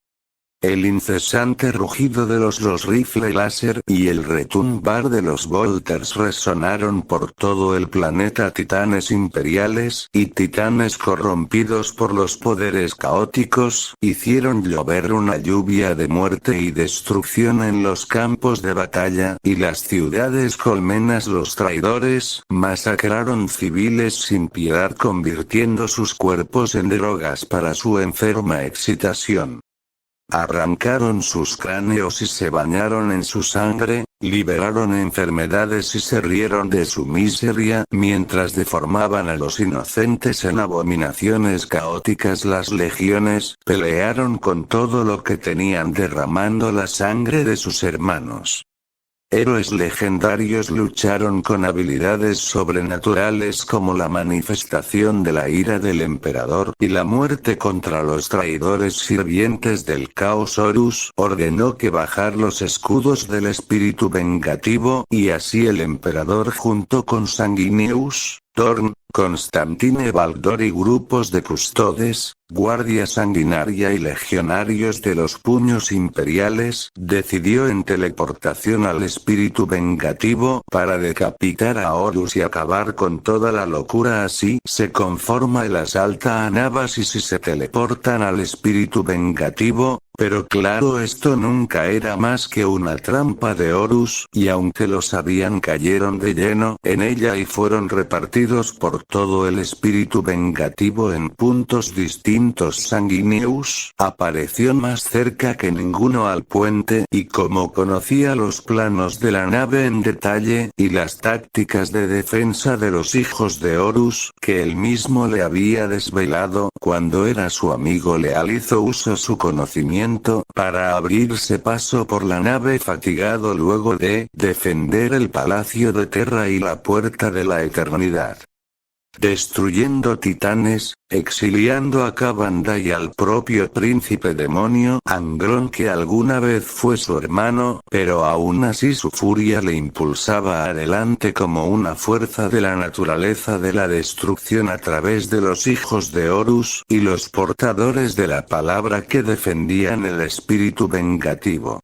El incesante rugido de los rifles láser y el retumbar de los bolters resonaron por todo el planeta. Titanes imperiales y titanes corrompidos por los poderes caóticos hicieron llover una lluvia de muerte y destrucción en los campos de batalla y las ciudades colmenas. Los traidores masacraron civiles sin piedad, convirtiendo sus cuerpos en drogas para su enferma excitación. Arrancaron sus cráneos y se bañaron en su sangre, liberaron enfermedades y se rieron de su miseria, mientras deformaban a los inocentes en abominaciones caóticas. Las legiones pelearon con todo lo que tenían, derramando la sangre de sus hermanos. Héroes legendarios lucharon con habilidades sobrenaturales como la manifestación de la ira del emperador y la muerte contra los traidores sirvientes del caos. Horus ordenó que bajar los escudos del espíritu vengativo, y así el emperador, junto con Sanguinius, Thorn, Constantine, Baldor y grupos de custodes, guardia sanguinaria y legionarios de los puños imperiales, decidió en teleportación al espíritu vengativo para decapitar a Horus y acabar con toda la locura. Así se conforma el asalto a Nabas y si se teleportan al espíritu vengativo. Pero claro, esto nunca era más que una trampa de Horus, y aunque lo sabían, cayeron de lleno en ella y fueron repartidos por todo el espíritu vengativo en puntos distintos. Sanguinius apareció más cerca que ninguno al puente, y como conocía los planos de la nave en detalle, y las tácticas de defensa de los hijos de Horus, que él mismo le había desvelado cuando era su amigo leal, hizo uso su conocimiento para abrirse paso por la nave fatigado luego de defender el Palacio de Terra y la Puerta de la Eternidad. Destruyendo titanes, exiliando a Kabanda y al propio príncipe demonio Angron, que alguna vez fue su hermano, pero aún así su furia le impulsaba adelante como una fuerza de la naturaleza de la destrucción a través de los hijos de Horus y los portadores de la palabra que defendían el espíritu vengativo.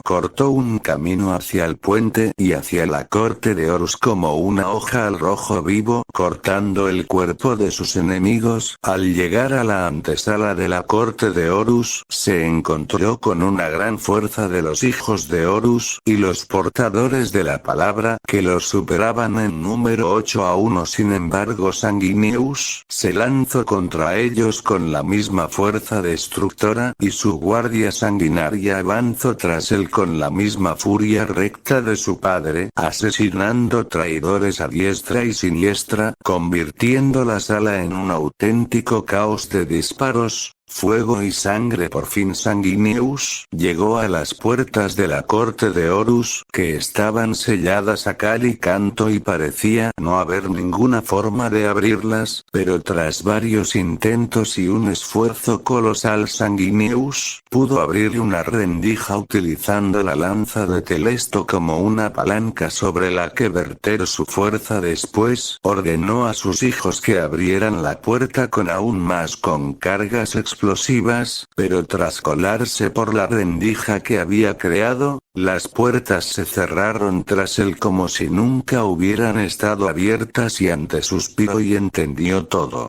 Cortó un camino hacia el puente y hacia la corte de Horus como una hoja al rojo vivo, cortando el cuerpo de sus enemigos. Al llegar a la antesala de la corte de Horus, se encontró con una gran fuerza de los hijos de Horus y los portadores de la palabra, que los superaban en número 8-1. Sin embargo, Sanguinius se lanzó contra ellos con la misma fuerza destructora, y su guardia sanguinaria avanzó tras él con la misma furia recta de su padre, asesinando traidores a diestra y siniestra, convirtiendo la sala en un auténtico caos de disparos, fuego y sangre. Por fin Sanguinius llegó a las puertas de la corte de Horus, que estaban selladas a cal y canto y parecía no haber ninguna forma de abrirlas, pero tras varios intentos y un esfuerzo colosal Sanguinius pudo abrir una rendija utilizando la lanza de Telesto como una palanca sobre la que verter su fuerza. Después ordenó a sus hijos que abrieran la puerta con aún más con cargas explosivas, pero tras colarse por la rendija que había creado, las puertas se cerraron tras él como si nunca hubieran estado abiertas y antes suspiró y entendió todo.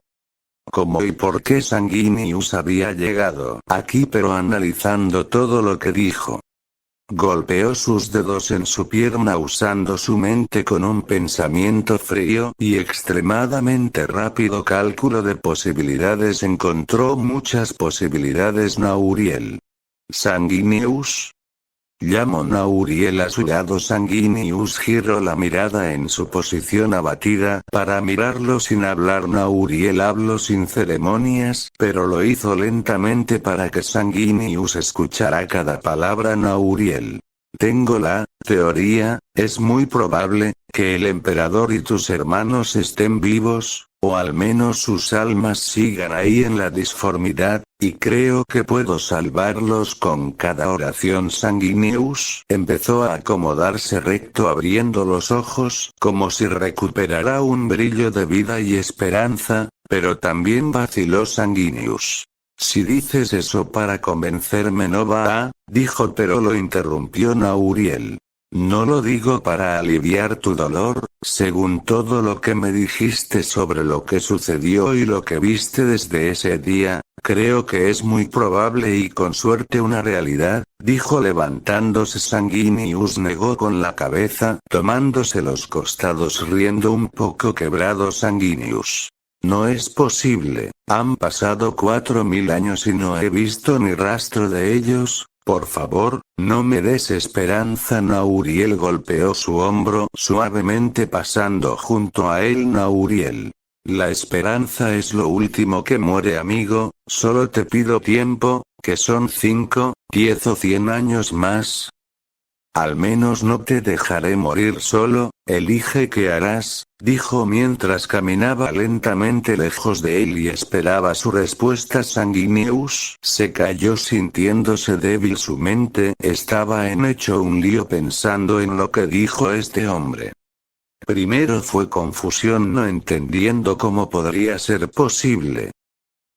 ¿Cómo y por qué Sanguinius había llegado aquí? Pero analizando todo lo que dijo, golpeó sus dedos en su pierna usando su mente con un pensamiento frío y extremadamente rápido cálculo de posibilidades. Encontró muchas posibilidades. Nauriel. Sanguinius. Llamó Nauriel a su lado. Sanguinius giró la mirada en su posición abatida para mirarlo sin hablar. Nauriel habló sin ceremonias, pero lo hizo lentamente para que Sanguinius escuchara cada palabra. Nauriel. Tengo la teoría, es muy probable, que el emperador y tus hermanos estén vivos, o al menos sus almas sigan ahí en la disformidad, y creo que puedo salvarlos con cada oración. Sanguinius empezó a acomodarse recto abriendo los ojos, como si recuperara un brillo de vida y esperanza, pero también vaciló Sanguinius. Si dices eso para convencerme no va a, dijo, pero lo interrumpió Nauriel. No lo digo para aliviar tu dolor, según todo lo que me dijiste sobre lo que sucedió y lo que viste desde ese día, creo que es muy probable y con suerte una realidad, dijo levantándose. Sanguinius negó con la cabeza, tomándose los costados riendo un poco quebrado. Sanguinius. No es posible, han pasado 4000 años y no he visto ni rastro de ellos, por favor, no me des esperanza. Nauriel golpeó su hombro suavemente pasando junto a él. Nauriel. La esperanza es lo último que muere, amigo, solo te pido tiempo, que son 5, 10 o 100 años más. Al menos no te dejaré morir solo, elige qué harás, dijo mientras caminaba lentamente lejos de él y esperaba su respuesta. Sanguinius se calló sintiéndose débil. Su mente estaba hecho un lío pensando en lo que dijo este hombre. Primero fue confusión, no entendiendo cómo podría ser posible.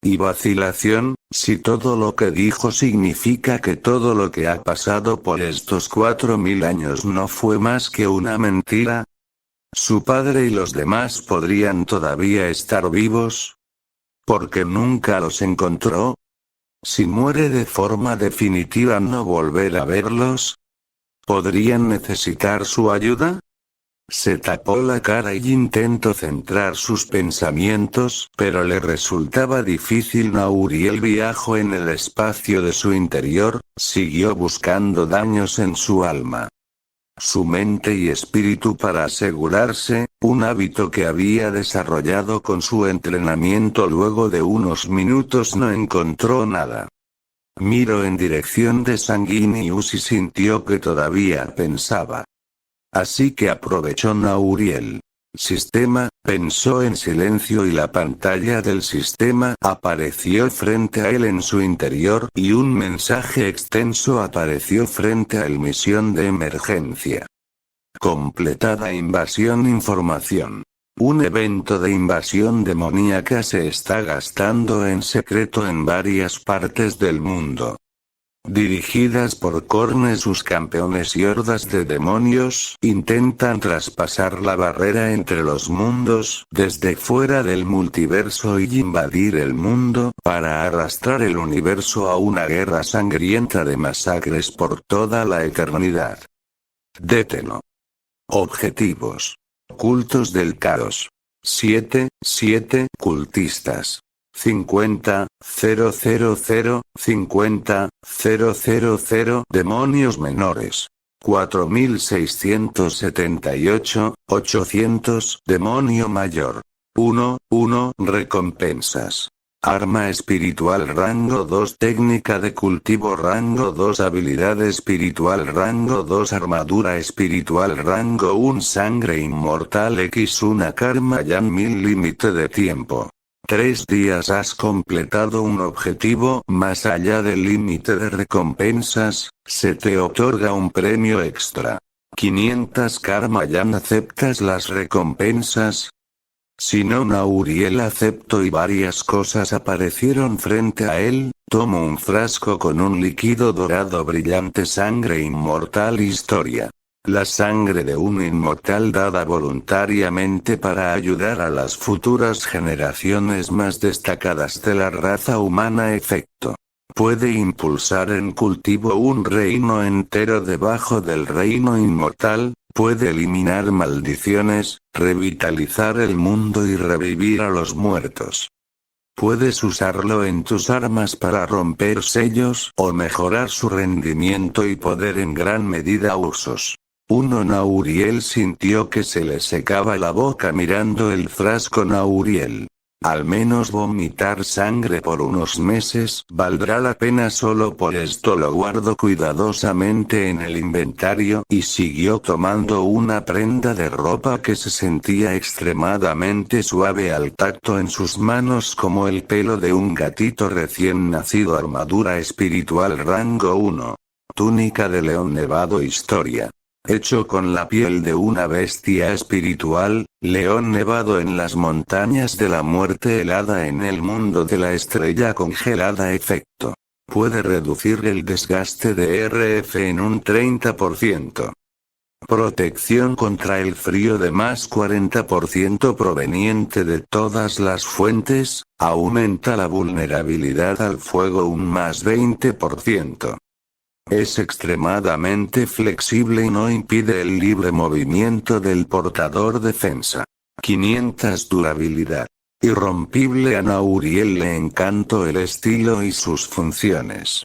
Y vacilación, si todo lo que dijo significa que todo lo que ha pasado por estos 4000 años no fue más que una mentira. ¿Su padre y los demás podrían todavía estar vivos? ¿Porque nunca los encontró? Si muere de forma definitiva, ¿no volver a verlos? ¿Podrían necesitar su ayuda? Se tapó la cara y intentó centrar sus pensamientos, pero le resultaba difícil. Nauriel viajó en el espacio de su interior, siguió buscando daños en su alma, su mente y espíritu para asegurarse, un hábito que había desarrollado con su entrenamiento. Luego de unos minutos no encontró nada. Miró en dirección de Sanguinius y sintió que todavía pensaba. Así que aprovechó. Nauriel. Sistema, pensó en silencio y la pantalla del sistema apareció frente a él en su interior y un mensaje extenso apareció frente a él. Misión de emergencia completada. Invasión. Información. Un evento de invasión demoníaca se está gastando en secreto en varias partes del mundo. Dirigidas por Khorne, sus campeones y hordas de demonios intentan traspasar la barrera entre los mundos desde fuera del multiverso y invadir el mundo para arrastrar el universo a una guerra sangrienta de masacres por toda la eternidad. Dételo. Objetivos. Cultos del caos. 7 cultistas. 50, 000, 50, 000 demonios menores. 4678, 800 demonio mayor. 1, recompensas. Arma espiritual rango 2, técnica de cultivo rango 2, habilidad espiritual rango 2, armadura espiritual rango 1, sangre inmortal X, una karma ya 1000, límite de tiempo. 3 días has completado un objetivo. Más allá del límite de recompensas, se te otorga un premio extra. 500 karma ya. ¿Aceptas las recompensas? Si no, Nauriel aceptó y varias cosas aparecieron frente a él. Tomó un frasco con un líquido dorado brillante, sangre inmortal, historia. La sangre de un inmortal dada voluntariamente para ayudar a las futuras generaciones más destacadas de la raza humana. Efecto. Puede impulsar en cultivo un reino entero debajo del reino inmortal, puede eliminar maldiciones, revitalizar el mundo y revivir a los muertos. Puedes usarlo en tus armas para romper sellos o mejorar su rendimiento y poder en gran medida. Usos. 1. Nauriel sintió que se le secaba la boca mirando el frasco. Nauriel. Al menos vomitar sangre por unos meses valdrá la pena. Solo por esto lo guardó cuidadosamente en el inventario y siguió tomando una prenda de ropa que se sentía extremadamente suave al tacto en sus manos, como el pelo de un gatito recién nacido. Armadura espiritual rango 1. Túnica de león nevado, historia. Hecho con la piel de una bestia espiritual, león nevado en las montañas de la muerte helada en el mundo de la estrella congelada. Efecto. Puede reducir el desgaste de RF en un 30%. Protección contra el frío de más 40% proveniente de todas las fuentes, aumenta la vulnerabilidad al fuego un más 20%. Es extremadamente flexible y no impide el libre movimiento del portador. Defensa. 500 durabilidad. Irrompible. A Nauriel le encantó el estilo y sus funciones.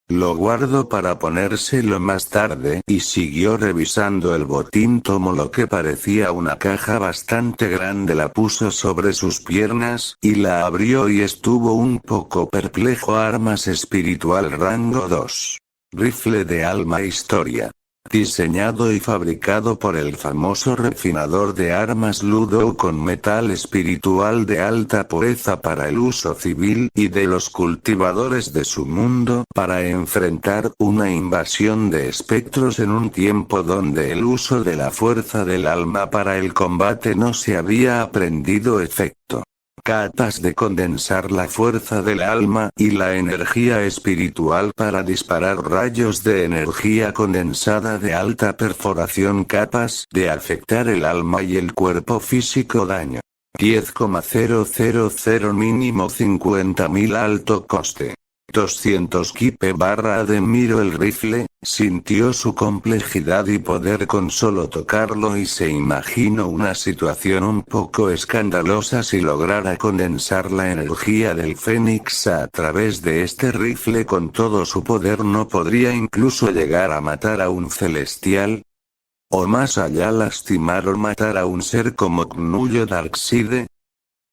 Lo guardó para ponérselo más tarde y siguió revisando el botín. Tomó lo que parecía una caja bastante grande, la puso sobre sus piernas y la abrió y estuvo un poco perplejo. Armas espiritual rango 2. Rifle de alma, historia. Diseñado y fabricado por el famoso refinador de armas Ludo con metal espiritual de alta pureza para el uso civil y de los cultivadores de su mundo para enfrentar una invasión de espectros en un tiempo donde el uso de la fuerza del alma para el combate no se había aprendido. Efecto. Capaz de condensar la fuerza del alma y la energía espiritual para disparar rayos de energía condensada de alta perforación, capaz de afectar el alma y el cuerpo físico. Daño. 10,000, mínimo 50.000, alto coste. 200 kipe barra. Admiró el rifle, sintió su complejidad y poder con solo tocarlo y se imaginó una situación un poco escandalosa si lograra condensar la energía del Fénix a través de este rifle. Con todo su poder no podría incluso llegar a matar a un celestial, o más allá lastimar o matar a un ser como Knullo Darkseid.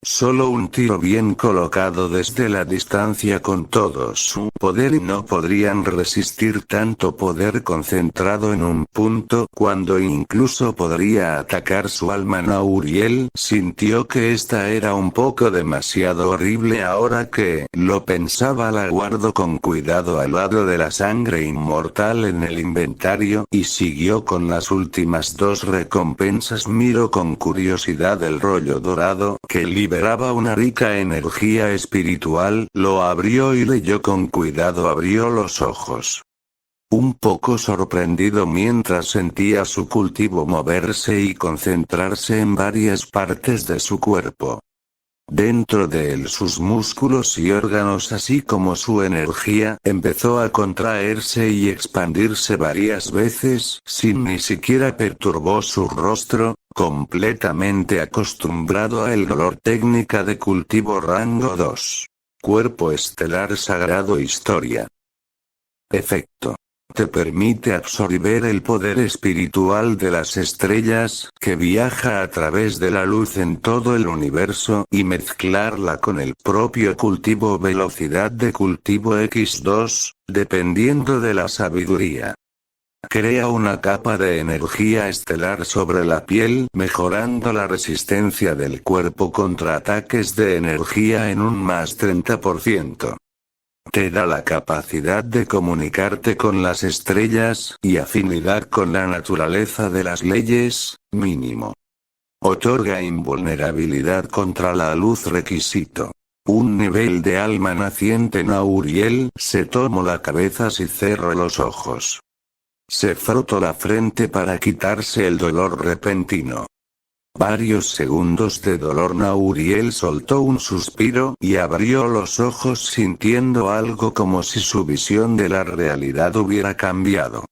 Solo un tiro bien colocado desde la distancia con todo su poder y no podrían resistir tanto poder concentrado en un punto, cuando incluso podría atacar su alma. Nauriel sintió que esta era un poco demasiado horrible. Ahora que lo pensaba, la guardó con cuidado al lado de la sangre inmortal en el inventario y siguió con las últimas 2 recompensas. Miró con curiosidad el rollo dorado que liberaba una rica energía espiritual. Lo abrió y leyó con cuidado. Abrió los ojos, un poco sorprendido mientras sentía su cultivo moverse y concentrarse en varias partes de su cuerpo. Dentro de él sus músculos y órganos así como su energía empezó a contraerse y expandirse varias veces sin ni siquiera perturbó su rostro, completamente acostumbrado a el dolor. Técnica de cultivo rango 2. Cuerpo estelar sagrado historia. Efecto. Te permite absorber el poder espiritual de las estrellas, que viaja a través de la luz en todo el universo, y mezclarla con el propio cultivo. Velocidad de cultivo X2, dependiendo de la sabiduría. Crea una capa de energía estelar sobre la piel, mejorando la resistencia del cuerpo contra ataques de energía en un más 30%. Te da la capacidad de comunicarte con las estrellas, y afinidad con la naturaleza de las leyes, mínimo. Otorga invulnerabilidad contra la luz. Requisito. Un nivel de alma naciente. Nauriel se tomó la cabeza y cerró los ojos. Se frotó la frente para quitarse el dolor repentino. Varios segundos de dolor. Nauriel soltó un suspiro y abrió los ojos sintiendo algo como si su visión de la realidad hubiera cambiado.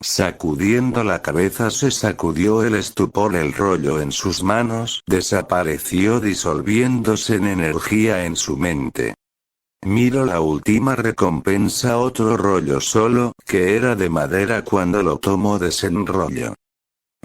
Sacudiendo la cabeza se sacudió el estupor. El rollo en sus manos desapareció disolviéndose en energía en su mente. Miró la última recompensa, otro rollo solo, que era de madera. Cuando lo tomó desenrolló.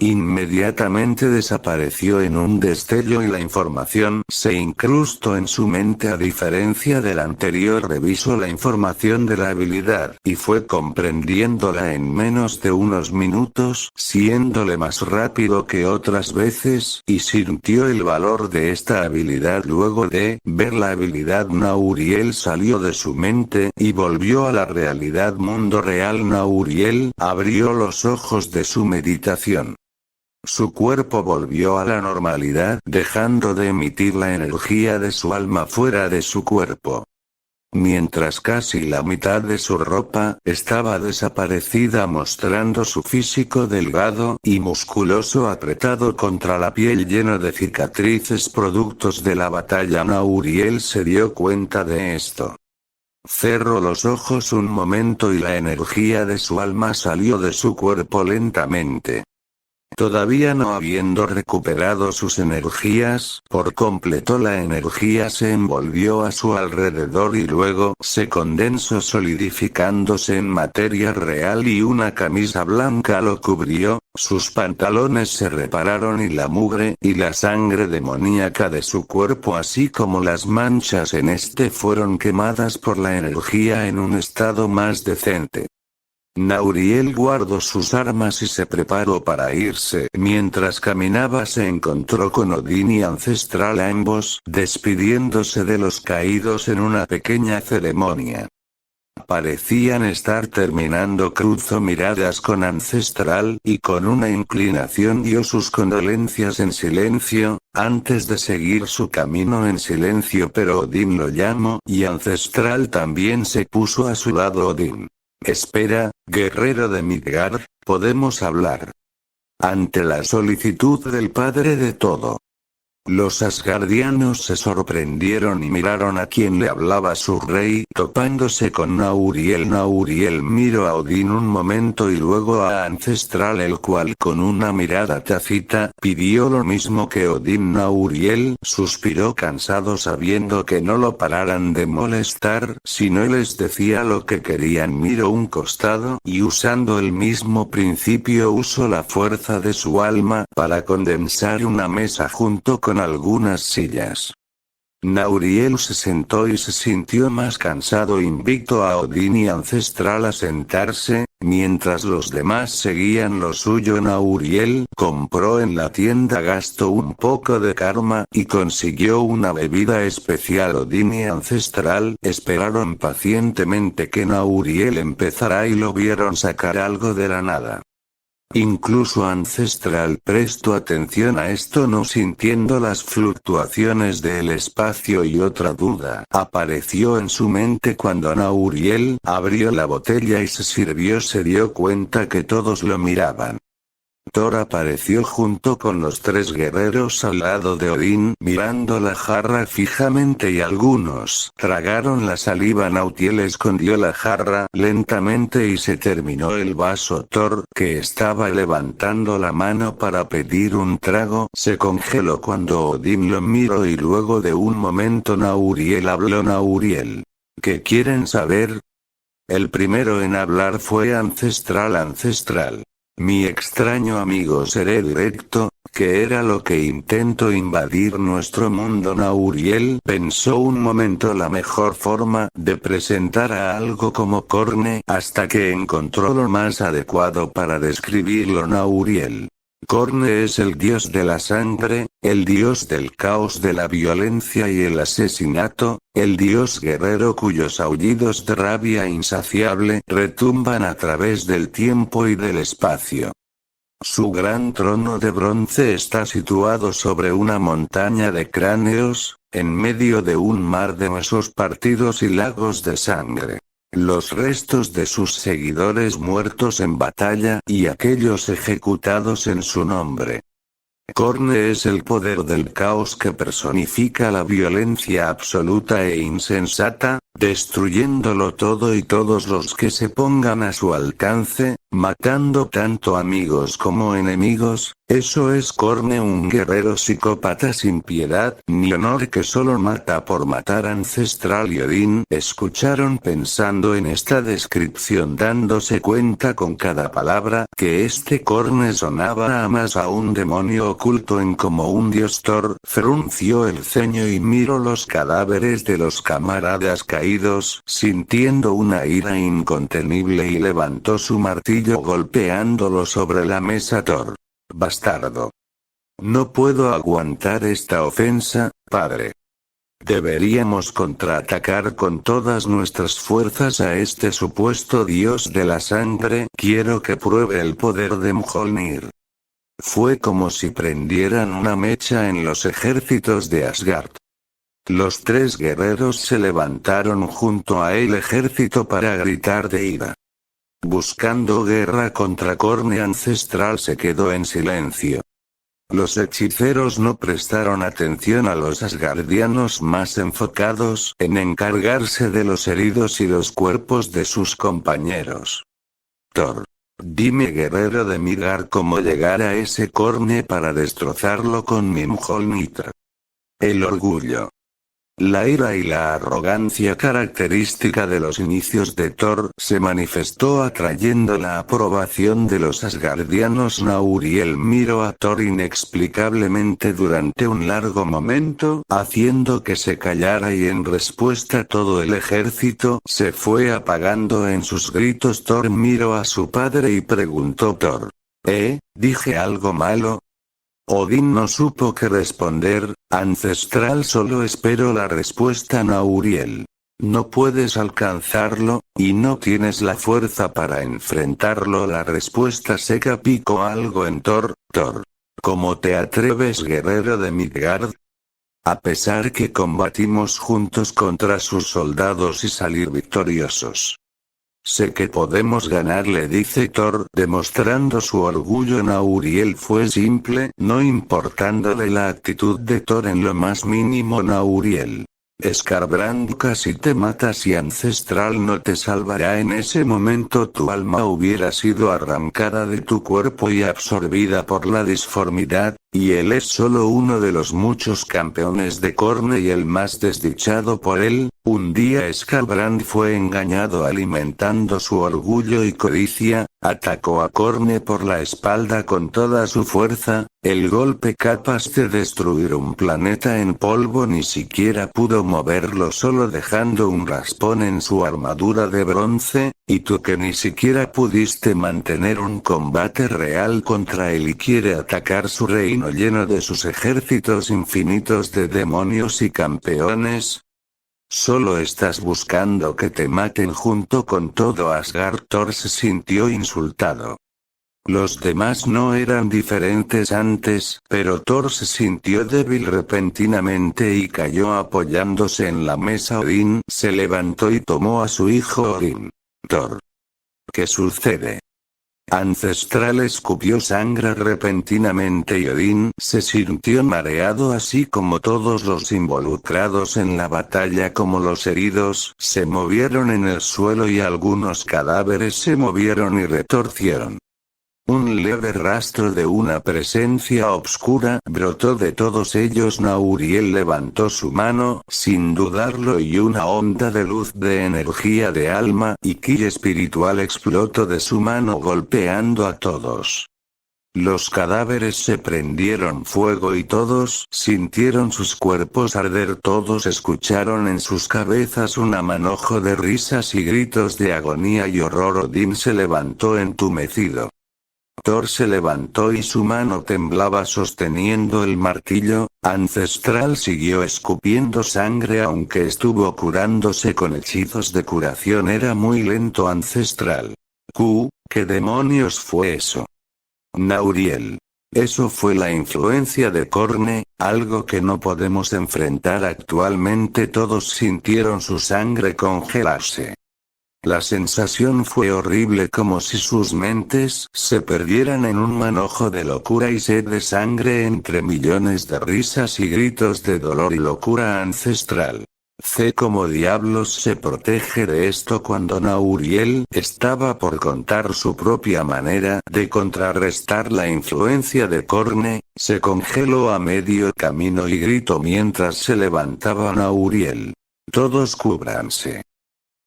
Inmediatamente desapareció en un destello y la información se incrustó en su mente. A diferencia del anterior, revisó la información de la habilidad y fue comprendiéndola en menos de unos minutos, siéndole más rápido que otras veces, y sintió el valor de esta habilidad. Luego de ver la habilidad, Nauriel salió de su mente y volvió a la realidad. Mundo real. Nauriel abrió los ojos de su meditación. Su cuerpo volvió a la normalidad, dejando de emitir la energía de su alma fuera de su cuerpo. Mientras casi la mitad de su ropa estaba desaparecida, mostrando su físico delgado y musculoso apretado contra la piel, lleno de cicatrices productos de la batalla. Nauriel se dio cuenta de esto. Cerró los ojos un momento y la energía de su alma salió de su cuerpo lentamente. Todavía no habiendo recuperado sus energías por completo, la energía se envolvió a su alrededor y luego se condensó, solidificándose en materia real, y una camisa blanca lo cubrió. Sus pantalones se repararon y la mugre y la sangre demoníaca de su cuerpo, así como las manchas en este, fueron quemadas por la energía en un estado más decente. Nauriel guardó sus armas y se preparó para irse. Mientras caminaba se encontró con Odín y Ancestral, ambos despidiéndose de los caídos en una pequeña ceremonia. Parecían estar terminando. Cruzó miradas con Ancestral y con una inclinación dio sus condolencias en silencio, antes de seguir su camino en silencio, pero Odín lo llamó y Ancestral también se puso a su lado. Odín: espera, guerrero de Midgard, podemos hablar. Ante la solicitud del padre de todo. Los asgardianos se sorprendieron y miraron a quien le hablaba su rey, topándose con Nauriel. Nauriel miró a Odín un momento y luego a Ancestral, el cual con una mirada tácita pidió lo mismo que Odín. Nauriel suspiró cansado, sabiendo que no lo pararan de molestar si no les decía lo que querían. Miró un costado y, usando el mismo principio, usó la fuerza de su alma para condensar una mesa junto con algunas sillas. Nauriel se sentó y se sintió más cansado. Invitó a Odín y Ancestral a sentarse, mientras los demás seguían lo suyo. Nauriel compró en la tienda, gastó un poco de karma y consiguió una bebida especial. Odín y Ancestral esperaron pacientemente que Nauriel empezara y lo vieron sacar algo de la nada. Incluso Ancestral prestó atención a esto, no sintiendo las fluctuaciones del espacio, y otra duda apareció en su mente cuando Nauriel abrió la botella y se sirvió. Se dio cuenta que todos lo miraban. Thor apareció junto con los 3 guerreros al lado de Odín, mirando la jarra fijamente, y algunos tragaron la saliva. Nautiel escondió la jarra lentamente y se terminó el vaso. Thor, que estaba levantando la mano para pedir un trago, se congeló cuando Odín lo miró y luego de un momento Nauriel habló. Nauriel, ¿qué quieren saber? El primero en hablar fue Ancestral. Ancestral. Mi extraño amigo, seré directo, ¿qué era lo que intentó invadir nuestro mundo? Nauriel pensó un momento la mejor forma de presentar a algo como Korne, hasta que encontró lo más adecuado para describirlo. Nauriel. Korne es el dios de la sangre, el dios del caos, de la violencia y el asesinato, el dios guerrero cuyos aullidos de rabia insaciable retumban a través del tiempo y del espacio. Su gran trono de bronce está situado sobre una montaña de cráneos, en medio de un mar de huesos partidos y lagos de sangre. Los restos de sus seguidores muertos en batalla y aquellos ejecutados en su nombre. Korne es el poder del caos que personifica la violencia absoluta e insensata, destruyéndolo todo y todos los que se pongan a su alcance, matando tanto amigos como enemigos. Eso es Korne, un guerrero psicópata sin piedad ni honor que solo mata por matar. Ancestral y Odín escucharon pensando en esta descripción, dándose cuenta con cada palabra que este Korne sonaba a más a un demonio oculto en como un dios. Thor frunció el ceño y miró los cadáveres de los camaradas caídos, sintiendo una ira incontenible, y levantó su martillo golpeándolo sobre la mesa. Thor. Bastardo. No puedo aguantar esta ofensa, padre. Deberíamos contraatacar con todas nuestras fuerzas a este supuesto dios de la sangre. Quiero que pruebe el poder de Mjolnir. Fue como si prendieran una mecha en los ejércitos de Asgard. Los 3 guerreros se levantaron junto a el ejército para gritar de ira. Buscando guerra contra Korne. Ancestral se quedó en silencio. Los hechiceros no prestaron atención a los asgardianos, más enfocados en encargarse de los heridos y los cuerpos de sus compañeros. Thor. Dime, guerrero de Midgard, cómo llegar a ese Korne para destrozarlo con mi Mjolnir. El orgullo, la ira y la arrogancia característica de los inicios de Thor se manifestó, atrayendo la aprobación de los asgardianos. Nauriel miró a Thor inexplicablemente durante un largo momento, haciendo que se callara, y en respuesta todo el ejército se fue apagando en sus gritos. Thor miró a su padre y preguntó: Thor, ¿dije algo malo? Odín no supo qué responder. Ancestral solo esperó la respuesta. Nauriel. No puedes alcanzarlo, y no tienes la fuerza para enfrentarlo. La respuesta seca picó algo en Thor. Thor. ¿Cómo te atreves, guerrero de Midgard? A pesar que combatimos juntos contra sus soldados y salir victoriosos. Sé que podemos ganar, le dice Thor, demostrando su orgullo. Nauriel fue simple, no importándole la actitud de Thor en lo más mínimo. Nauriel. Skarbrand casi te mata. Si Ancestral no te salvará en ese momento, tu alma hubiera sido arrancada de tu cuerpo y absorbida por la disformidad, y él es solo uno de los muchos campeones de Korne y el más desdichado por él. Un día Skarbrand fue engañado alimentando su orgullo y codicia, atacó a Korne por la espalda con toda su fuerza, el golpe capaz de destruir un planeta en polvo. Ni siquiera pudo moverlo, solo dejando un raspón en su armadura de bronce, y tú que ni siquiera pudiste mantener un combate real contra él y quiere atacar su reino lleno de sus ejércitos infinitos de demonios y campeones. Solo estás buscando que te maten junto con todo Asgard. Thor se sintió insultado. Los demás no eran diferentes antes, pero Thor se sintió débil repentinamente y cayó apoyándose en la mesa. Odín se levantó y tomó a su hijo Odín. Thor. ¿Qué sucede? Ancestral escupió sangre repentinamente y Odín se sintió mareado, así como todos los involucrados en la batalla, como los heridos se movieron en el suelo y algunos cadáveres se movieron y retorcieron. Un leve rastro de una presencia obscura brotó de todos ellos. Nauriel levantó su mano, sin dudarlo, y una onda de luz, de energía, de alma y ki espiritual explotó de su mano, golpeando a todos. Los cadáveres se prendieron fuego y todos sintieron sus cuerpos arder. Todos escucharon en sus cabezas un manojo de risas y gritos de agonía y horror. Odín se levantó entumecido. Thor se levantó y su mano temblaba sosteniendo el martillo. Ancestral siguió escupiendo sangre aunque estuvo curándose con hechizos de curación. Era muy lento Ancestral. ¿Qué demonios fue eso? Nauriel. Eso fue la influencia de Korne, algo que no podemos enfrentar actualmente. Todos sintieron su sangre congelarse. La sensación fue horrible, como si sus mentes se perdieran en un manojo de locura y sed de sangre entre millones de risas y gritos de dolor y locura ancestral. ¿Cómo diablos se protege de esto cuando Nauriel estaba por contar su propia manera de contrarrestar la influencia de Korne? Se congeló a medio camino y gritó mientras se levantaba Nauriel. Todos cúbranse.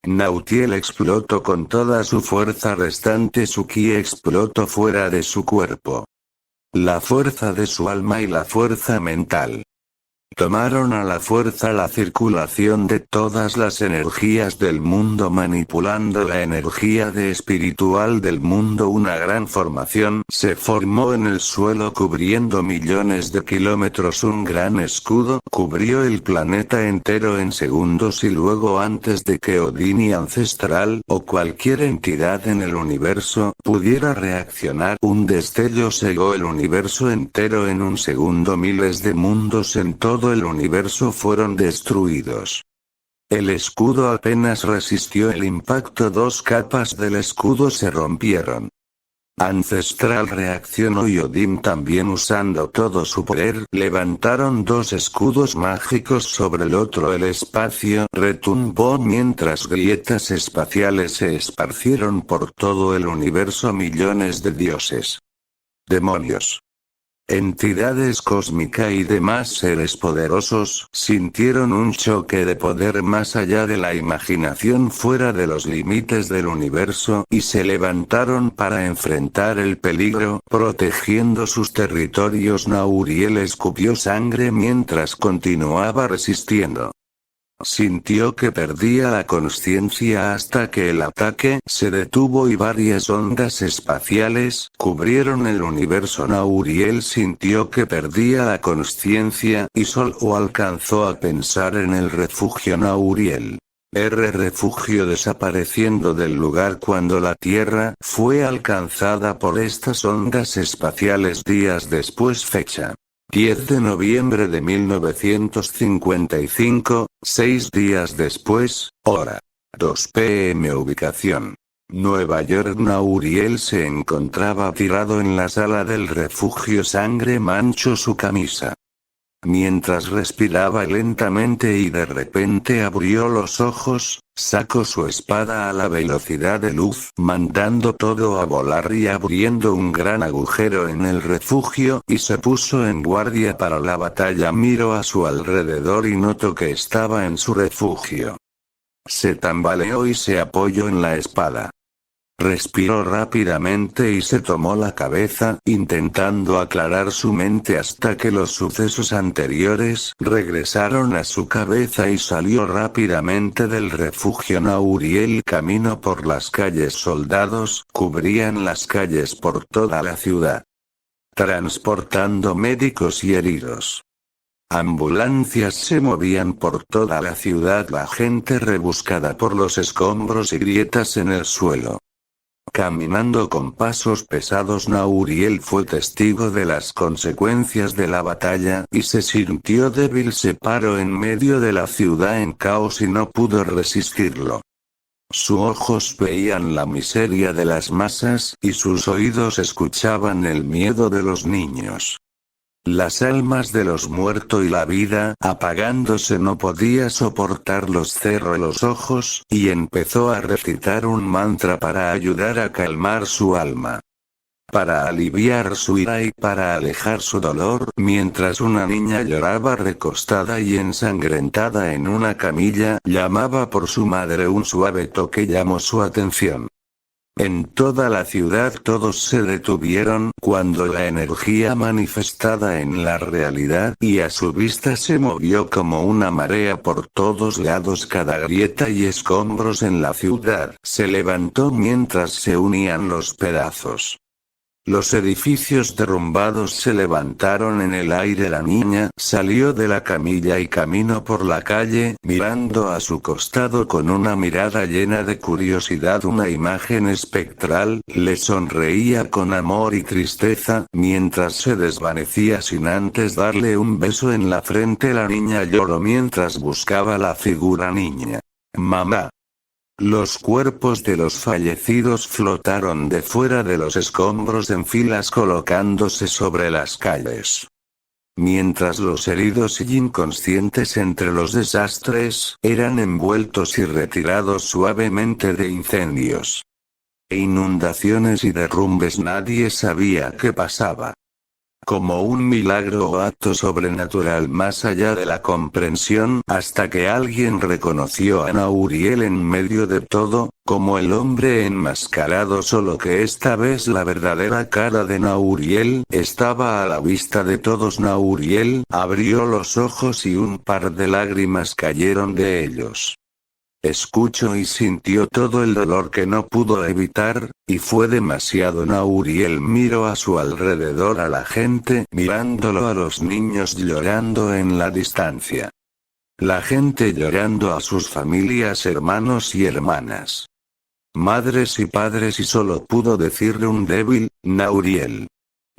Nautiel explotó con toda su fuerza restante. Su ki explotó fuera de su cuerpo. La fuerza de su alma y la fuerza mental tomaron a la fuerza la circulación de todas las energías del mundo, manipulando la energía de espiritual del mundo. Una gran formación se formó en el suelo cubriendo millones de kilómetros. Un gran escudo cubrió el planeta entero en segundos y luego, antes de que Odín y Ancestral o cualquier entidad en el universo pudiera reaccionar, un destello cegó el universo entero en un segundo. Miles de mundos en todo el universo fueron destruidos. El escudo apenas resistió el impacto. 2 capas del escudo se rompieron. Ancestral reaccionó y Odín también, usando todo su poder, levantaron 2 escudos mágicos sobre el otro. El espacio retumbó mientras grietas espaciales se esparcieron por todo el universo. Millones de dioses, demonios, entidades cósmicas y demás seres poderosos sintieron un choque de poder más allá de la imaginación, fuera de los límites del universo, y se levantaron para enfrentar el peligro, protegiendo sus territorios. Nauriel escupió sangre mientras continuaba resistiendo. Sintió que perdía la consciencia hasta que el ataque se detuvo y varias ondas espaciales cubrieron el universo. Nauriel sintió que perdía la consciencia y solo alcanzó a pensar en el refugio. Nauriel. Refugio desapareciendo del lugar cuando la Tierra fue alcanzada por estas ondas espaciales días después. Fecha: 10 de noviembre de 1955, 6 días después, hora 2 p.m. Ubicación: Nueva York. Nauriel se encontraba tirado en la sala del refugio. Sangre manchó su camisa mientras respiraba lentamente y de repente abrió los ojos, sacó su espada a la velocidad de luz, mandando todo a volar y abriendo un gran agujero en el refugio, y se puso en guardia para la batalla. Miró a su alrededor y notó que estaba en su refugio. Se tambaleó y se apoyó en la espada. Respiró rápidamente y se tomó la cabeza, intentando aclarar su mente hasta que los sucesos anteriores regresaron a su cabeza, y salió rápidamente del refugio. Nauriel caminó por las calles. Soldados cubrían las calles por toda la ciudad, transportando médicos y heridos. Ambulancias se movían por toda la ciudad. La gente rebuscada por los escombros y grietas en el suelo. Caminando con pasos pesados, Nauriel fue testigo de las consecuencias de la batalla, y se sintió débil. Se paró en medio de la ciudad en caos y no pudo resistirlo. Sus ojos veían la miseria de las masas y sus oídos escuchaban el miedo de los niños. Las almas de los muertos y la vida apagándose no podía soportarlos. Cerró los ojos y empezó a recitar un mantra para ayudar a calmar su alma, para aliviar su ira y para alejar su dolor. Mientras una niña lloraba recostada y ensangrentada en una camilla, llamaba por su madre. Un suave toque llamó su atención. En toda la ciudad todos se detuvieron cuando la energía manifestada en la realidad y a su vista se movió como una marea por todos lados. Cada grieta y escombros en la ciudad se levantó mientras se unían los pedazos. Los edificios derrumbados se levantaron en el aire. La niña salió de la camilla y caminó por la calle, mirando a su costado con una mirada llena de curiosidad. Una imagen espectral le sonreía con amor y tristeza, mientras se desvanecía sin antes darle un beso en la frente. La niña lloró mientras buscaba la figura. Niña. Mamá. Los cuerpos de los fallecidos flotaron de fuera de los escombros en filas colocándose sobre las calles. Mientras los heridos y inconscientes entre los desastres eran envueltos y retirados suavemente de incendios, inundaciones y derrumbes. Nadie sabía qué pasaba. Como un milagro o acto sobrenatural más allá de la comprensión, hasta que alguien reconoció a Nauriel en medio de todo, como el hombre enmascarado, solo que esta vez la verdadera cara de Nauriel estaba a la vista de todos. Nauriel abrió los ojos y un par de lágrimas cayeron de ellos. Escuchó y sintió todo el dolor que no pudo evitar, y fue demasiado. Nauriel miró a su alrededor a la gente, mirándolo a los niños llorando en la distancia. La gente llorando a sus familias, hermanos y hermanas, madres y padres, y solo pudo decirle un débil, Nauriel.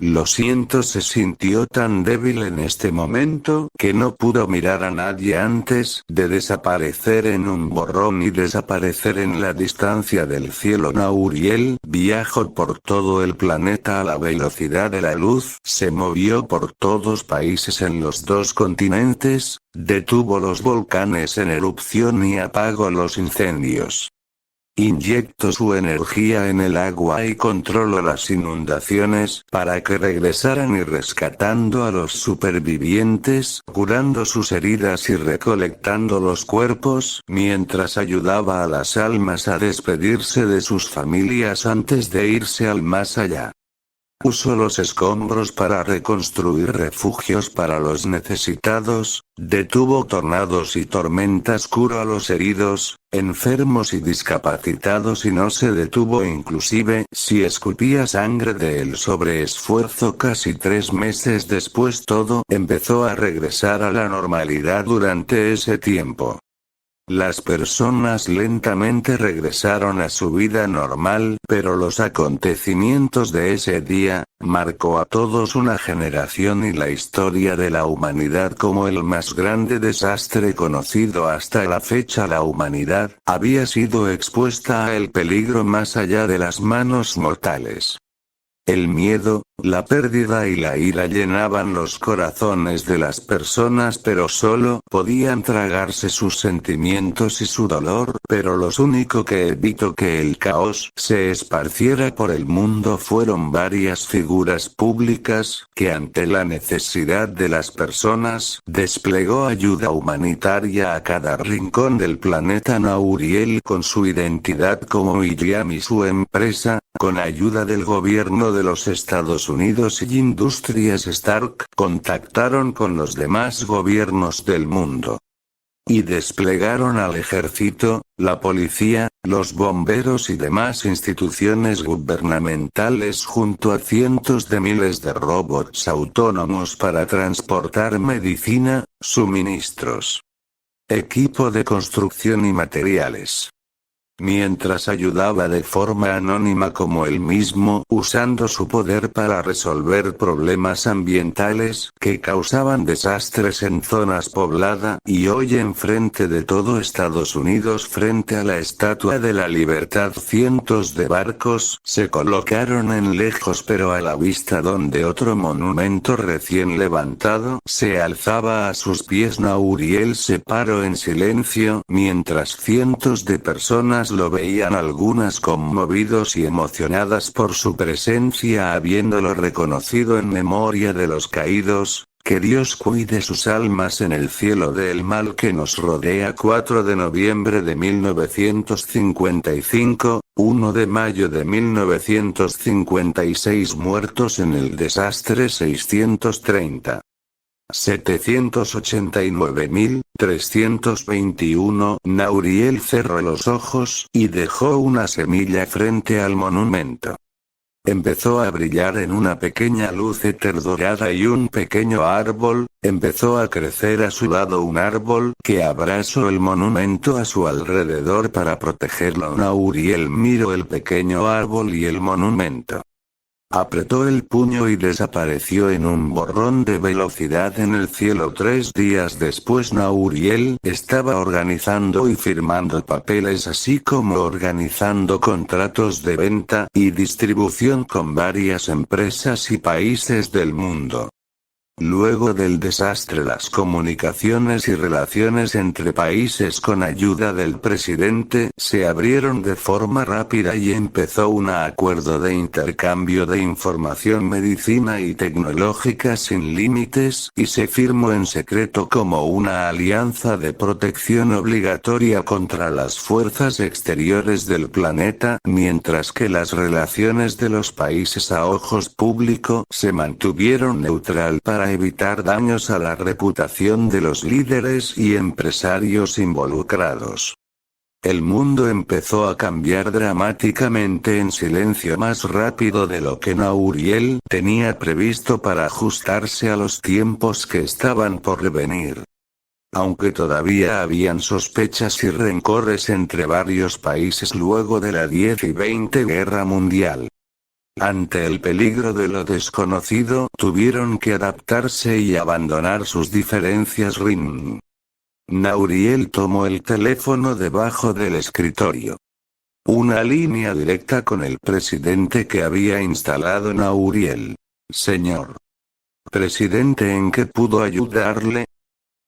Lo siento. Se sintió tan débil en este momento que no pudo mirar a nadie antes de desaparecer en un borrón y desaparecer en la distancia del cielo. Nauriel viajó por todo el planeta a la velocidad de la luz, se movió por todos países en los 2 continentes, detuvo los volcanes en erupción y apagó los incendios. Inyectó su energía en el agua y controló las inundaciones para que regresaran y rescatando a los supervivientes, curando sus heridas y recolectando los cuerpos, mientras ayudaba a las almas a despedirse de sus familias antes de irse al más allá. Usó los escombros para reconstruir refugios para los necesitados, detuvo tornados y tormentas, curó a los heridos, enfermos y discapacitados, y no se detuvo inclusive si escupía sangre de el sobreesfuerzo. Casi 3 meses después todo empezó a regresar a la normalidad. Durante ese tiempo, las personas lentamente regresaron a su vida normal, pero los acontecimientos de ese día marcó a todos una generación y la historia de la humanidad como el más grande desastre conocido hasta la fecha. La humanidad había sido expuesta a el peligro más allá de las manos mortales. El miedo, la pérdida y la ira llenaban los corazones de las personas, pero solo podían tragarse sus sentimientos y su dolor. Pero lo único que evitó que el caos se esparciera por el mundo fueron varias figuras públicas, que ante la necesidad de las personas, desplegó ayuda humanitaria a cada rincón del planeta. Nauriel, con su identidad como Iliam y su empresa, con ayuda del gobierno de los Estados Unidos y Industrias Stark, contactaron con los demás gobiernos del mundo y desplegaron al ejército, la policía, los bomberos y demás instituciones gubernamentales junto a cientos de miles de robots autónomos para transportar medicina, suministros, equipo de construcción y materiales. mientras ayudaba de forma anónima como él mismo, usando su poder para resolver problemas ambientales que causaban desastres en zonas pobladas, y hoy enfrente de todo Estados Unidos frente a la Estatua de la Libertad cientos de barcos se colocaron en lejos pero a la vista donde otro monumento recién levantado se alzaba a sus pies. Nauriel se paró en silencio mientras cientos de personas lo veían, algunas conmovidos y emocionadas por su presencia habiéndolo reconocido en memoria de los caídos. Que Dios cuide sus almas en el cielo del mal que nos rodea. 4 de noviembre de 1955, 1 de mayo de 1956 muertos en el desastre 630. 789.321. Nauriel cerró los ojos y dejó una semilla frente al monumento. Empezó a brillar en una pequeña luz éter dorada y un pequeño árbol, empezó a crecer a su lado un árbol que abrazó el monumento a su alrededor para protegerlo. Nauriel miró el pequeño árbol y el monumento. Apretó el puño y desapareció en un borrón de velocidad en el cielo. 3 días después Nauriel estaba organizando y firmando papeles así como organizando contratos de venta y distribución con varias empresas y países del mundo. Luego del desastre, las comunicaciones y relaciones entre países con ayuda del presidente se abrieron de forma rápida y empezó un acuerdo de intercambio de información, medicina y tecnológica sin límites, y se firmó en secreto como una alianza de protección obligatoria contra las fuerzas exteriores del planeta, mientras que las relaciones de los países a ojos público se mantuvieron neutral para evitar daños a la reputación de los líderes y empresarios involucrados. El mundo empezó a cambiar dramáticamente en silencio, más rápido de lo que Nauriel tenía previsto para ajustarse a los tiempos que estaban por venir. Aunque todavía habían sospechas y rencores entre varios países luego de la 10 y 20 Guerra Mundial. Ante el peligro de lo desconocido, tuvieron que adaptarse y abandonar sus diferencias. Ring. Nauriel tomó el teléfono debajo del escritorio. Una línea directa con el presidente que había instalado Nauriel. Señor presidente, ¿en qué puedo ayudarle?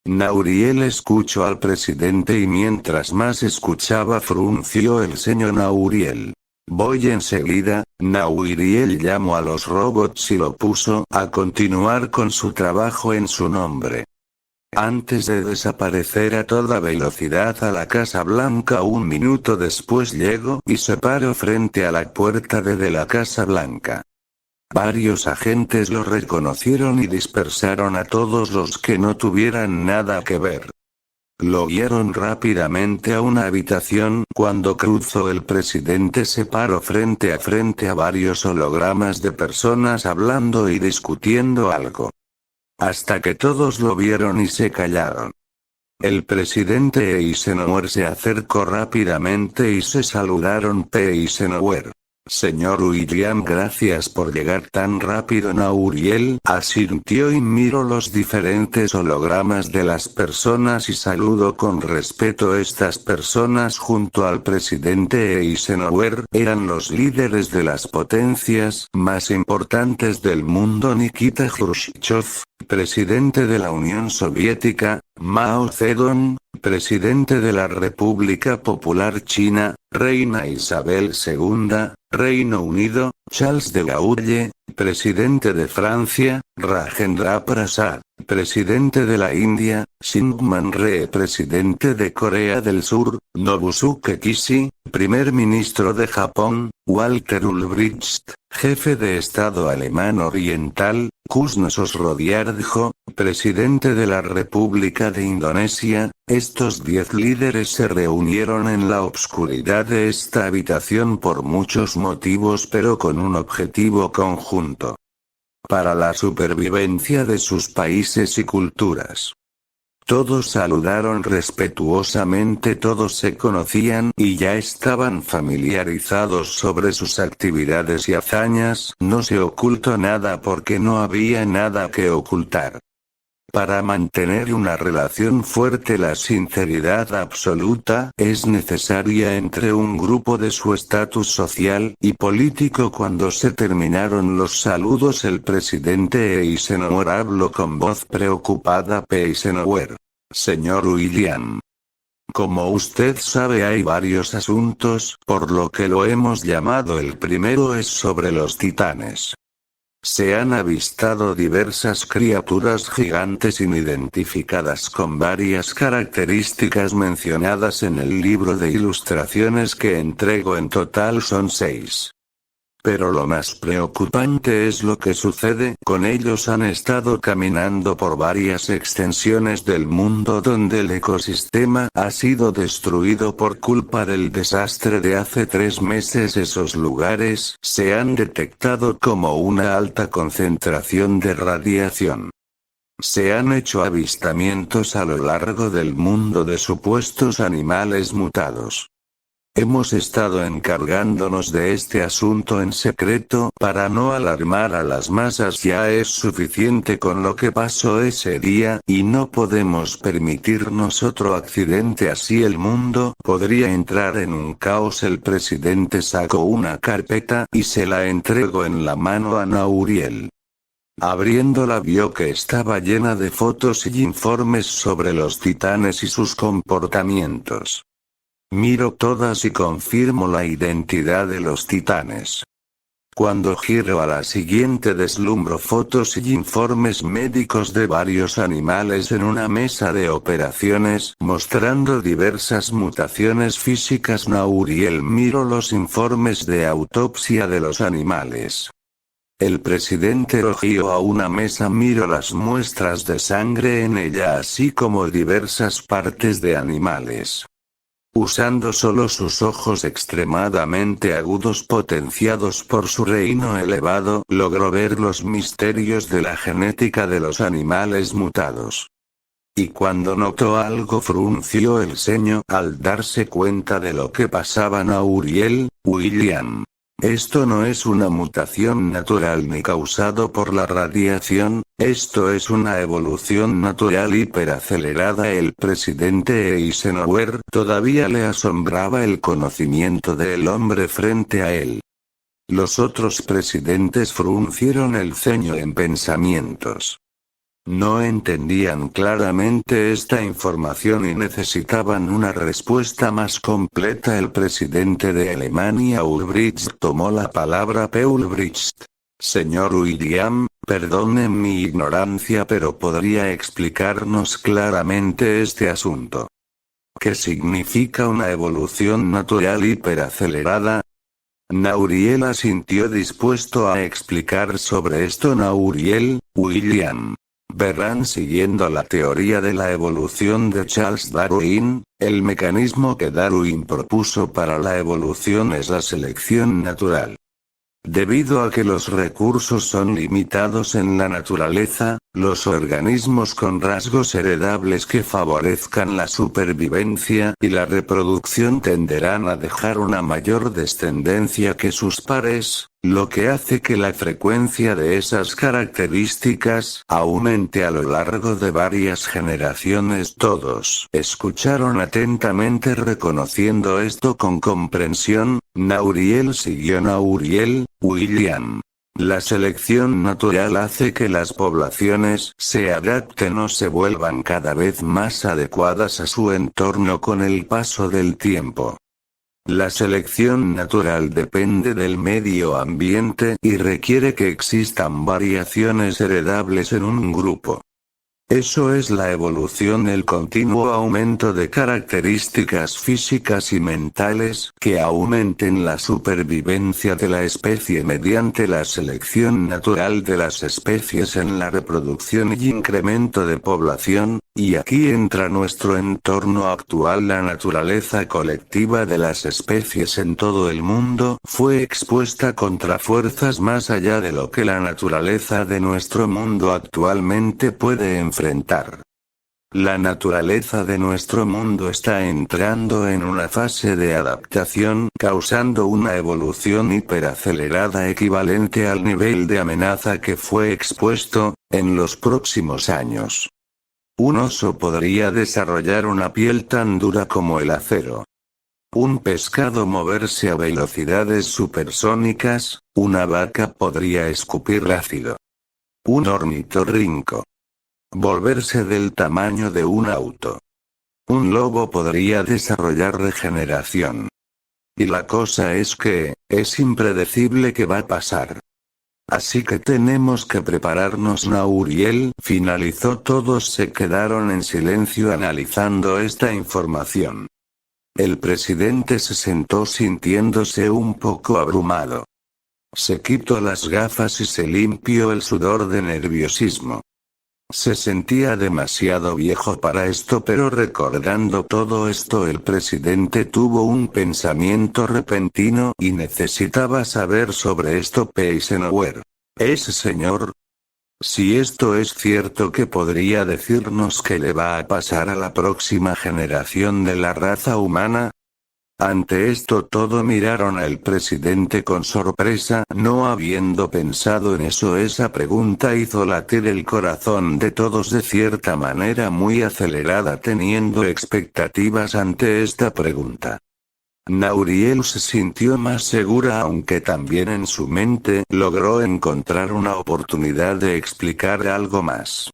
Nauriel escuchó al presidente y mientras más escuchaba frunció el ceño. Nauriel. Voy enseguida. Nauriel llamó a los robots y lo puso a continuar con su trabajo en su nombre. Antes de desaparecer a toda velocidad a la Casa Blanca, un minuto después llegó y se paró frente a la puerta de la Casa Blanca. Varios agentes lo reconocieron y dispersaron a todos los que no tuvieran nada que ver. Lo guiaron rápidamente a una habitación. Cuando cruzó, el presidente se paró frente a varios hologramas de personas hablando y discutiendo algo. Hasta que todos lo vieron y se callaron. El presidente Eisenhower se acercó rápidamente y se saludaron. Eisenhower. Señor William, gracias por llegar tan rápido. Nauriel asintió y miró los diferentes hologramas de las personas y saludó con respeto. Estas personas junto al presidente Eisenhower eran los líderes de las potencias más importantes del mundo: Nikita Khrushchev, presidente de la Unión Soviética; Mao Zedong, presidente de la República Popular China; Reina Isabel II, Reino Unido; Charles de Gaulle, presidente de Francia; Rajendra Prasad, presidente de la India; Syngman Rhee, presidente de Corea del Sur; Nobusuke Kishi, primer ministro de Japón; Walter Ulbricht, jefe de Estado alemán oriental; Kusnosos Rodiardjo, presidente de la República de Indonesia. Estos 10 líderes se reunieron en la obscuridad de esta habitación por muchos motivos, pero con un objetivo conjunto: para la supervivencia de sus países y culturas. Todos saludaron respetuosamente, todos se conocían y ya estaban familiarizados sobre sus actividades y hazañas, no se ocultó nada porque no había nada que ocultar. Para mantener una relación fuerte, la sinceridad absoluta es necesaria entre un grupo de su estatus social y político. Cuando se terminaron los saludos, el presidente Eisenhower habló con voz preocupada. Eisenhower: Señor William. Como usted sabe, hay varios asuntos, por lo que lo hemos llamado. El primero es sobre los titanes. Se han avistado diversas criaturas gigantes inidentificadas con varias características mencionadas en el libro de ilustraciones que entrego. En total son 6. Pero lo más preocupante es lo que sucede con ellos. Han estado caminando por varias extensiones del mundo donde el ecosistema ha sido destruido por culpa del desastre de hace 3 meses. Esos lugares se han detectado como una alta concentración de radiación. Se han hecho avistamientos a lo largo del mundo de supuestos animales mutados. Hemos estado encargándonos de este asunto en secreto para no alarmar a las masas. Ya es suficiente con lo que pasó ese día, y no podemos permitirnos otro accidente así. El mundo podría entrar en un caos. El presidente sacó una carpeta y se la entregó en la mano a Nauriel. Abriéndola, vio que estaba llena de fotos y informes sobre los titanes y sus comportamientos. Miro todas y confirmo la identidad de los titanes. Cuando giro a la siguiente, deslumbro fotos y informes médicos de varios animales en una mesa de operaciones, mostrando diversas mutaciones físicas. Nauriel: miro los informes de autopsia de los animales. El presidente lo giró a una mesa. Miro las muestras de sangre en ella, así como diversas partes de animales. Usando solo sus ojos extremadamente agudos potenciados por su reino elevado, logró ver los misterios de la genética de los animales mutados. Y cuando notó algo, frunció el ceño al darse cuenta de lo que pasaba. Nauriel: William, esto no es una mutación natural ni causado por la radiación, esto es una evolución natural hiperacelerada. El presidente Eisenhower todavía le asombraba el conocimiento del hombre frente a él. Los otros presidentes fruncieron el ceño en pensamientos. No entendían claramente esta información y necesitaban una respuesta más completa. El presidente de Alemania, Ulbricht, tomó la palabra. Ulbricht: Señor William, perdone mi ignorancia, pero ¿podría explicarnos claramente este asunto? ¿Qué significa una evolución natural hiperacelerada? Nauriel asintió, dispuesto a explicar sobre esto. Nauriel: William, verán, siguiendo la teoría de la evolución de Charles Darwin, el mecanismo que Darwin propuso para la evolución es la selección natural. Debido a que los recursos son limitados en la naturaleza, los organismos con rasgos heredables que favorezcan la supervivencia y la reproducción tenderán a dejar una mayor descendencia que sus pares, lo que hace que la frecuencia de esas características aumente a lo largo de varias generaciones. Todos escucharon atentamente, reconociendo esto con comprensión. Nauriel siguió. Nauriel: William, la selección natural hace que las poblaciones se adapten o se vuelvan cada vez más adecuadas a su entorno con el paso del tiempo. La selección natural depende del medio ambiente y requiere que existan variaciones heredables en un grupo. Eso es la evolución, el continuo aumento de características físicas y mentales que aumenten la supervivencia de la especie mediante la selección natural de las especies en la reproducción y incremento de población, y aquí entra nuestro entorno actual. La naturaleza colectiva de las especies en todo el mundo fue expuesta contra fuerzas más allá de lo que la naturaleza de nuestro mundo actualmente puede enfrentar. La naturaleza de nuestro mundo está entrando en una fase de adaptación, causando una evolución hiperacelerada equivalente al nivel de amenaza que fue expuesto, en los próximos años. Un oso podría desarrollar una piel tan dura como el acero. Un pescado moverse a velocidades supersónicas, una vaca podría escupir ácido. Un ornitorrinco volverse del tamaño de un auto. Un lobo podría desarrollar regeneración. Y la cosa es que, es impredecible qué va a pasar. Así que tenemos que prepararnos. Nauriel finalizó. Todos se quedaron en silencio analizando esta información. El presidente se sentó sintiéndose un poco abrumado. Se quitó las gafas y se limpió el sudor de nerviosismo. Se sentía demasiado viejo para esto, pero recordando todo esto el presidente tuvo un pensamiento repentino y necesitaba saber sobre esto. Eisenhower. ¿Ese señor? Si esto es cierto, ¿qué podría decirnos que le va a pasar a la próxima generación de la raza humana? Ante esto todo miraron al presidente con sorpresa, no habiendo pensado en eso. Esa pregunta hizo latir el corazón de todos de cierta manera muy acelerada, teniendo expectativas ante esta pregunta. Nauriel se sintió más segura, aunque también en su mente logró encontrar una oportunidad de explicar algo más.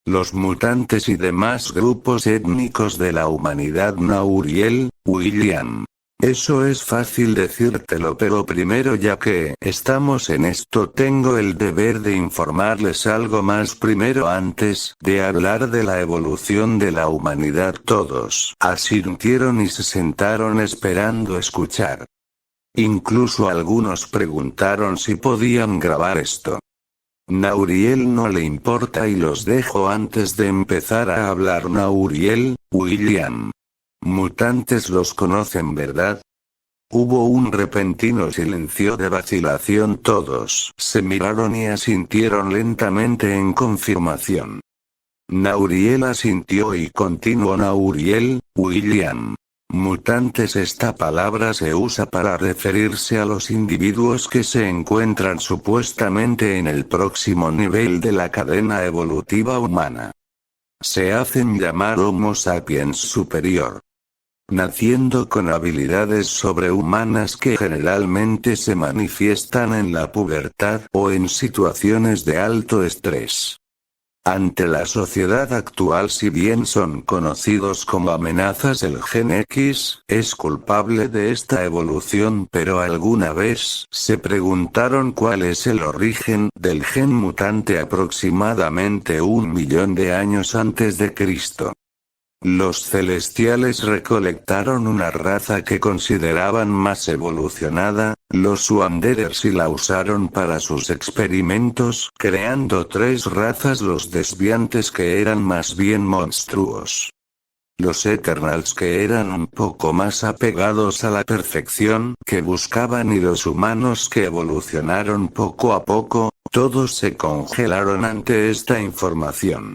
Los mutantes y demás grupos étnicos de la humanidad. Nauriel, William. Eso es fácil decírtelo, pero primero, ya que estamos en esto, tengo el deber de informarles algo más primero antes de hablar de la evolución de la humanidad. Todos asintieron y se sentaron esperando escuchar. Incluso algunos preguntaron si podían grabar esto. Nauriel no le importa y los dejó antes de empezar a hablar. Nauriel, William. Mutantes los conocen, ¿verdad? Hubo un repentino silencio de vacilación. Todos se miraron y asintieron lentamente en confirmación. Nauriel asintió y continuó. Nauriel, William. Mutantes. Esta palabra se usa para referirse a los individuos que se encuentran supuestamente en el próximo nivel de la cadena evolutiva humana. Se hacen llamar Homo sapiens superior. Naciendo con habilidades sobrehumanas que generalmente se manifiestan en la pubertad o en situaciones de alto estrés. Ante la sociedad actual, si bien son conocidos como amenazas, el gen X es culpable de esta evolución. Pero ¿alguna vez se preguntaron cuál es el origen del gen mutante? Aproximadamente 1 millón de años antes de Cristo. Los celestiales recolectaron una raza que consideraban más evolucionada, los Wanderers, y la usaron para sus experimentos, creando 3 razas: los desviantes, que eran más bien monstruos; los Eternals, que eran un poco más apegados a la perfección que buscaban; y los humanos, que evolucionaron poco a poco. Todos se congelaron ante esta información.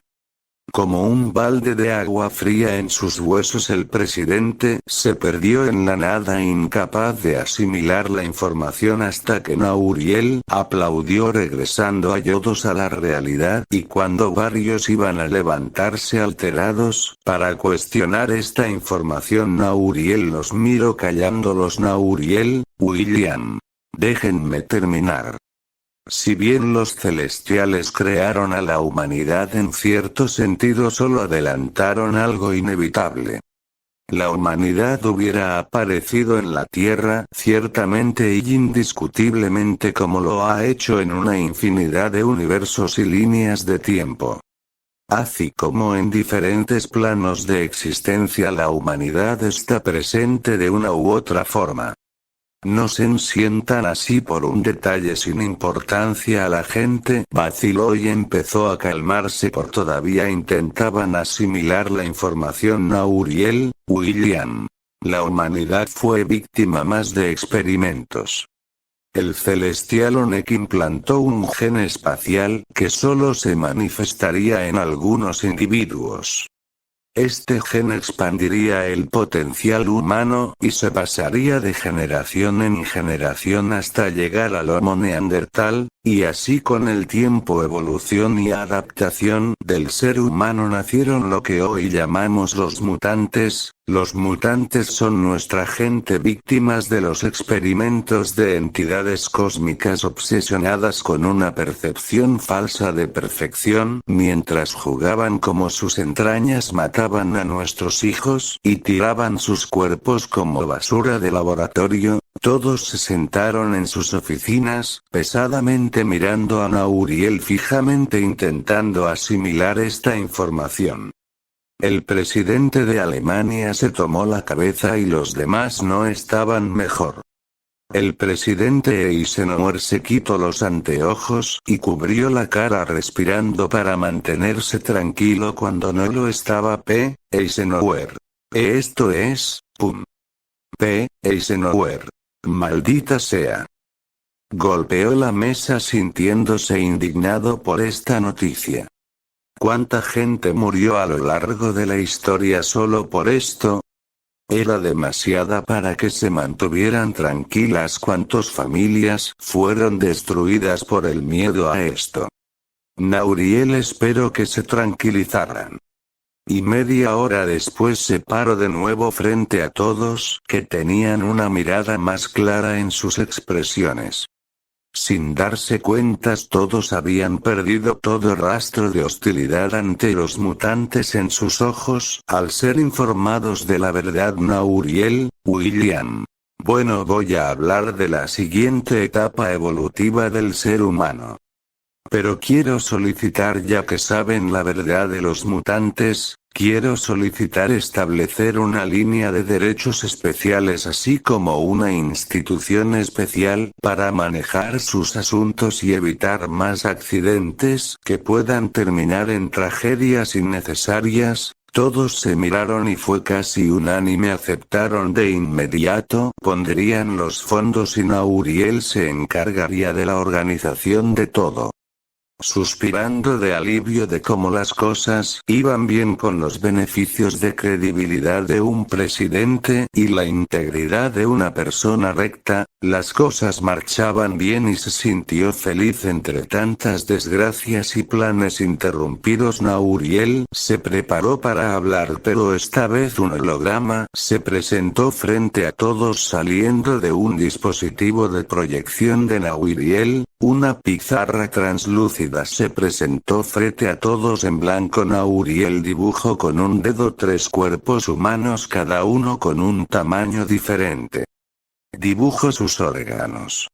Como un balde de agua fría en sus huesos, el presidente se perdió en la nada, incapaz de asimilar la información, hasta que Nauriel aplaudió, regresando ayodos a la realidad. Y cuando varios iban a levantarse alterados para cuestionar esta información, Nauriel los miró callándolos. Nauriel, William. Déjenme terminar. Si bien los celestiales crearon a la humanidad, en cierto sentido solo adelantaron algo inevitable. La humanidad hubiera aparecido en la Tierra, ciertamente y indiscutiblemente, como lo ha hecho en una infinidad de universos y líneas de tiempo. Así como en diferentes planos de existencia la humanidad está presente de una u otra forma. No se sientan así por un detalle sin importancia. A la gente vaciló y empezó a calmarse, por todavía intentaban asimilar la información. Nauriel, William. La humanidad fue víctima más de experimentos. El celestial Onek implantó un gen espacial que solo se manifestaría en algunos individuos. Este gen expandiría el potencial humano y se pasaría de generación en generación hasta llegar al Homo neandertal, y así con el tiempo, evolución y adaptación del ser humano nacieron lo que hoy llamamos los mutantes. Los mutantes son nuestra gente, víctimas de los experimentos de entidades cósmicas obsesionadas con una percepción falsa de perfección. Mientras jugaban como sus entrañas, mataban a nuestros hijos y tiraban sus cuerpos como basura de laboratorio. Todos se sentaron en sus oficinas, pesadamente mirando a Nauriel fijamente, intentando asimilar esta información. El presidente de Alemania se tomó la cabeza y los demás no estaban mejor. El presidente Eisenhower se quitó los anteojos y cubrió la cara respirando para mantenerse tranquilo cuando no lo estaba. P. Eisenhower. Esto es, pum. P. Eisenhower. Maldita sea. Golpeó la mesa sintiéndose indignado por esta noticia. ¿Cuánta gente murió a lo largo de la historia solo por esto? Era demasiada para que se mantuvieran tranquilas. ¿Cuántas familias fueron destruidas por el miedo a esto? Nauriel esperó que se tranquilizaran. Y media hora después se paró de nuevo frente a todos, que tenían una mirada más clara en sus expresiones. Sin darse cuenta, todos habían perdido todo rastro de hostilidad ante los mutantes en sus ojos, al ser informados de la verdad. Nauriel, William. Bueno, voy a hablar de la siguiente etapa evolutiva del ser humano. Pero quiero solicitar, ya que saben la verdad de los mutantes, quiero solicitar establecer una línea de derechos especiales así como una institución especial para manejar sus asuntos y evitar más accidentes que puedan terminar en tragedias innecesarias. Todos se miraron y fue casi unánime, aceptaron de inmediato, pondrían los fondos y Nauriel se encargaría de la organización de todo. Suspirando de alivio de cómo las cosas iban bien con los beneficios de credibilidad de un presidente y la integridad de una persona recta, las cosas marchaban bien y se sintió feliz entre tantas desgracias y planes interrumpidos. Nauriel se preparó para hablar, pero esta vez un holograma se presentó frente a todos saliendo de un dispositivo de proyección de Nauriel. Una pizarra translúcida se presentó frente a todos en blanco. Nauriel dibujó con un dedo 3 cuerpos humanos, cada uno con un tamaño diferente. Dibujó sus órganos,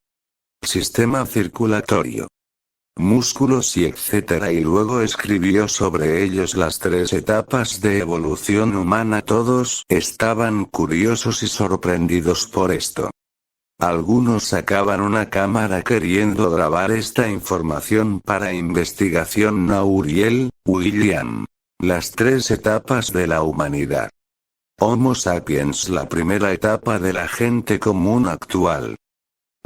sistema circulatorio, músculos y etcétera, y luego escribió sobre ellos las 3 etapas de evolución humana. Todos estaban curiosos y sorprendidos por esto. Algunos sacaban una cámara queriendo grabar esta información para investigación. Nauriel, William. Las 3 etapas de la humanidad. Homo sapiens, la primera etapa de la gente común actual.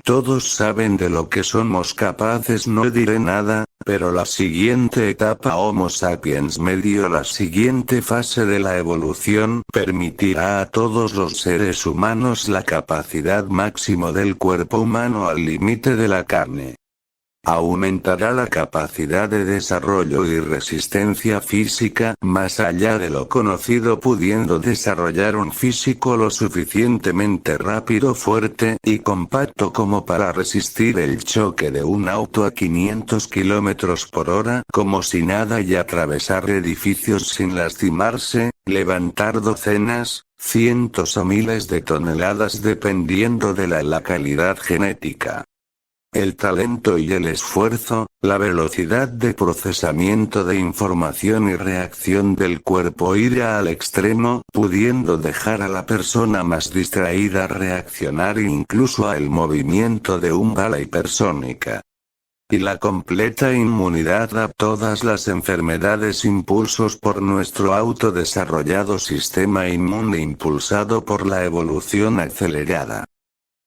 Todos saben de lo que somos capaces, no diré nada, pero la siguiente etapa, Homo sapiens medio, la siguiente fase de la evolución, permitirá a todos los seres humanos la capacidad máximo del cuerpo humano al límite de la carne. Aumentará la capacidad de desarrollo y resistencia física más allá de lo conocido, pudiendo desarrollar un físico lo suficientemente rápido, fuerte y compacto como para resistir el choque de un auto a 500 km por hora como si nada y atravesar edificios sin lastimarse, levantar docenas, cientos o miles de toneladas dependiendo de la calidad genética, el talento y el esfuerzo, la velocidad de procesamiento de información y reacción del cuerpo irá al extremo, pudiendo dejar a la persona más distraída reaccionar incluso al movimiento de un bala hipersónica. Y la completa inmunidad a todas las enfermedades, impulsos por nuestro autodesarrollado sistema inmune impulsado por la evolución acelerada.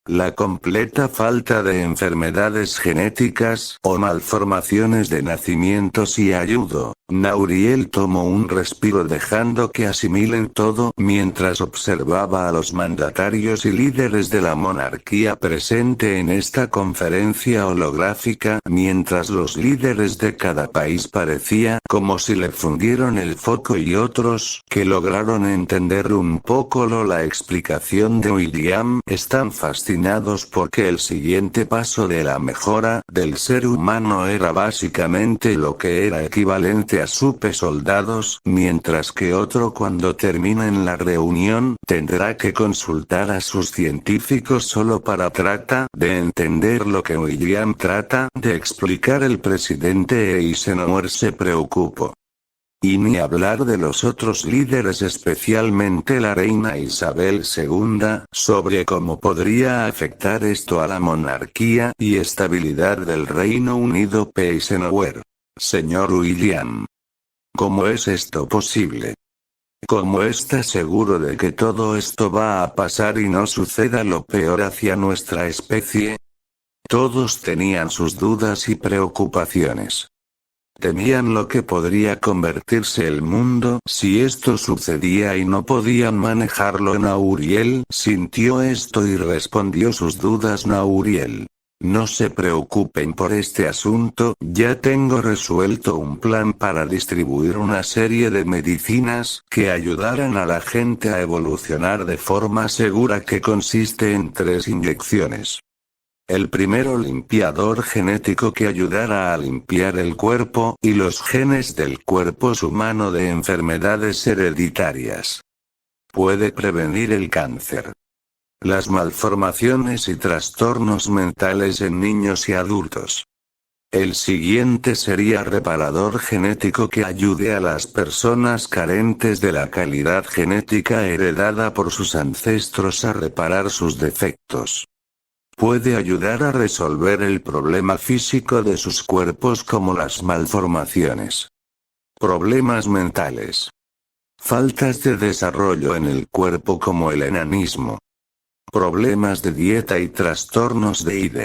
La completa falta de enfermedades genéticas o malformaciones de nacimientos y ayudo Nauriel tomó un respiro dejando que asimilen todo mientras observaba a los mandatarios y líderes de la monarquía presente en esta conferencia holográfica, mientras los líderes de cada país parecía como si le fundieron el foco y otros que lograron entender un poco la explicación de William están fascinados porque el siguiente paso de la mejora del ser humano era básicamente lo que era equivalente a super soldados, mientras que otro cuando terminen la reunión tendrá que consultar a sus científicos solo para tratar de entender lo que William trata de explicar. El presidente Eisenhower se preocupó. Y ni hablar de los otros líderes, especialmente la reina Isabel II, sobre cómo podría afectar esto a la monarquía y estabilidad del Reino Unido. Eisenhower. Señor William. ¿Cómo es esto posible? ¿Cómo está seguro de que todo esto va a pasar y no suceda lo peor hacia nuestra especie? Todos tenían sus dudas y preocupaciones. Temían lo que podría convertirse el mundo si esto sucedía y no podían manejarlo. Nauriel sintió esto y respondió sus dudas. Nauriel. No se preocupen por este asunto, ya tengo resuelto un plan para distribuir una serie de medicinas que ayudarán a la gente a evolucionar de forma segura, que consiste en 3 inyecciones. El primero, limpiador genético que ayudará a limpiar el cuerpo y los genes del cuerpo humano de enfermedades hereditarias. Puede prevenir el cáncer, las malformaciones y trastornos mentales en niños y adultos. El siguiente sería reparador genético que ayude a las personas carentes de la calidad genética heredada por sus ancestros a reparar sus defectos. Puede ayudar a resolver el problema físico de sus cuerpos como las malformaciones, problemas mentales, faltas de desarrollo en el cuerpo como el enanismo, problemas de dieta y trastornos de ID.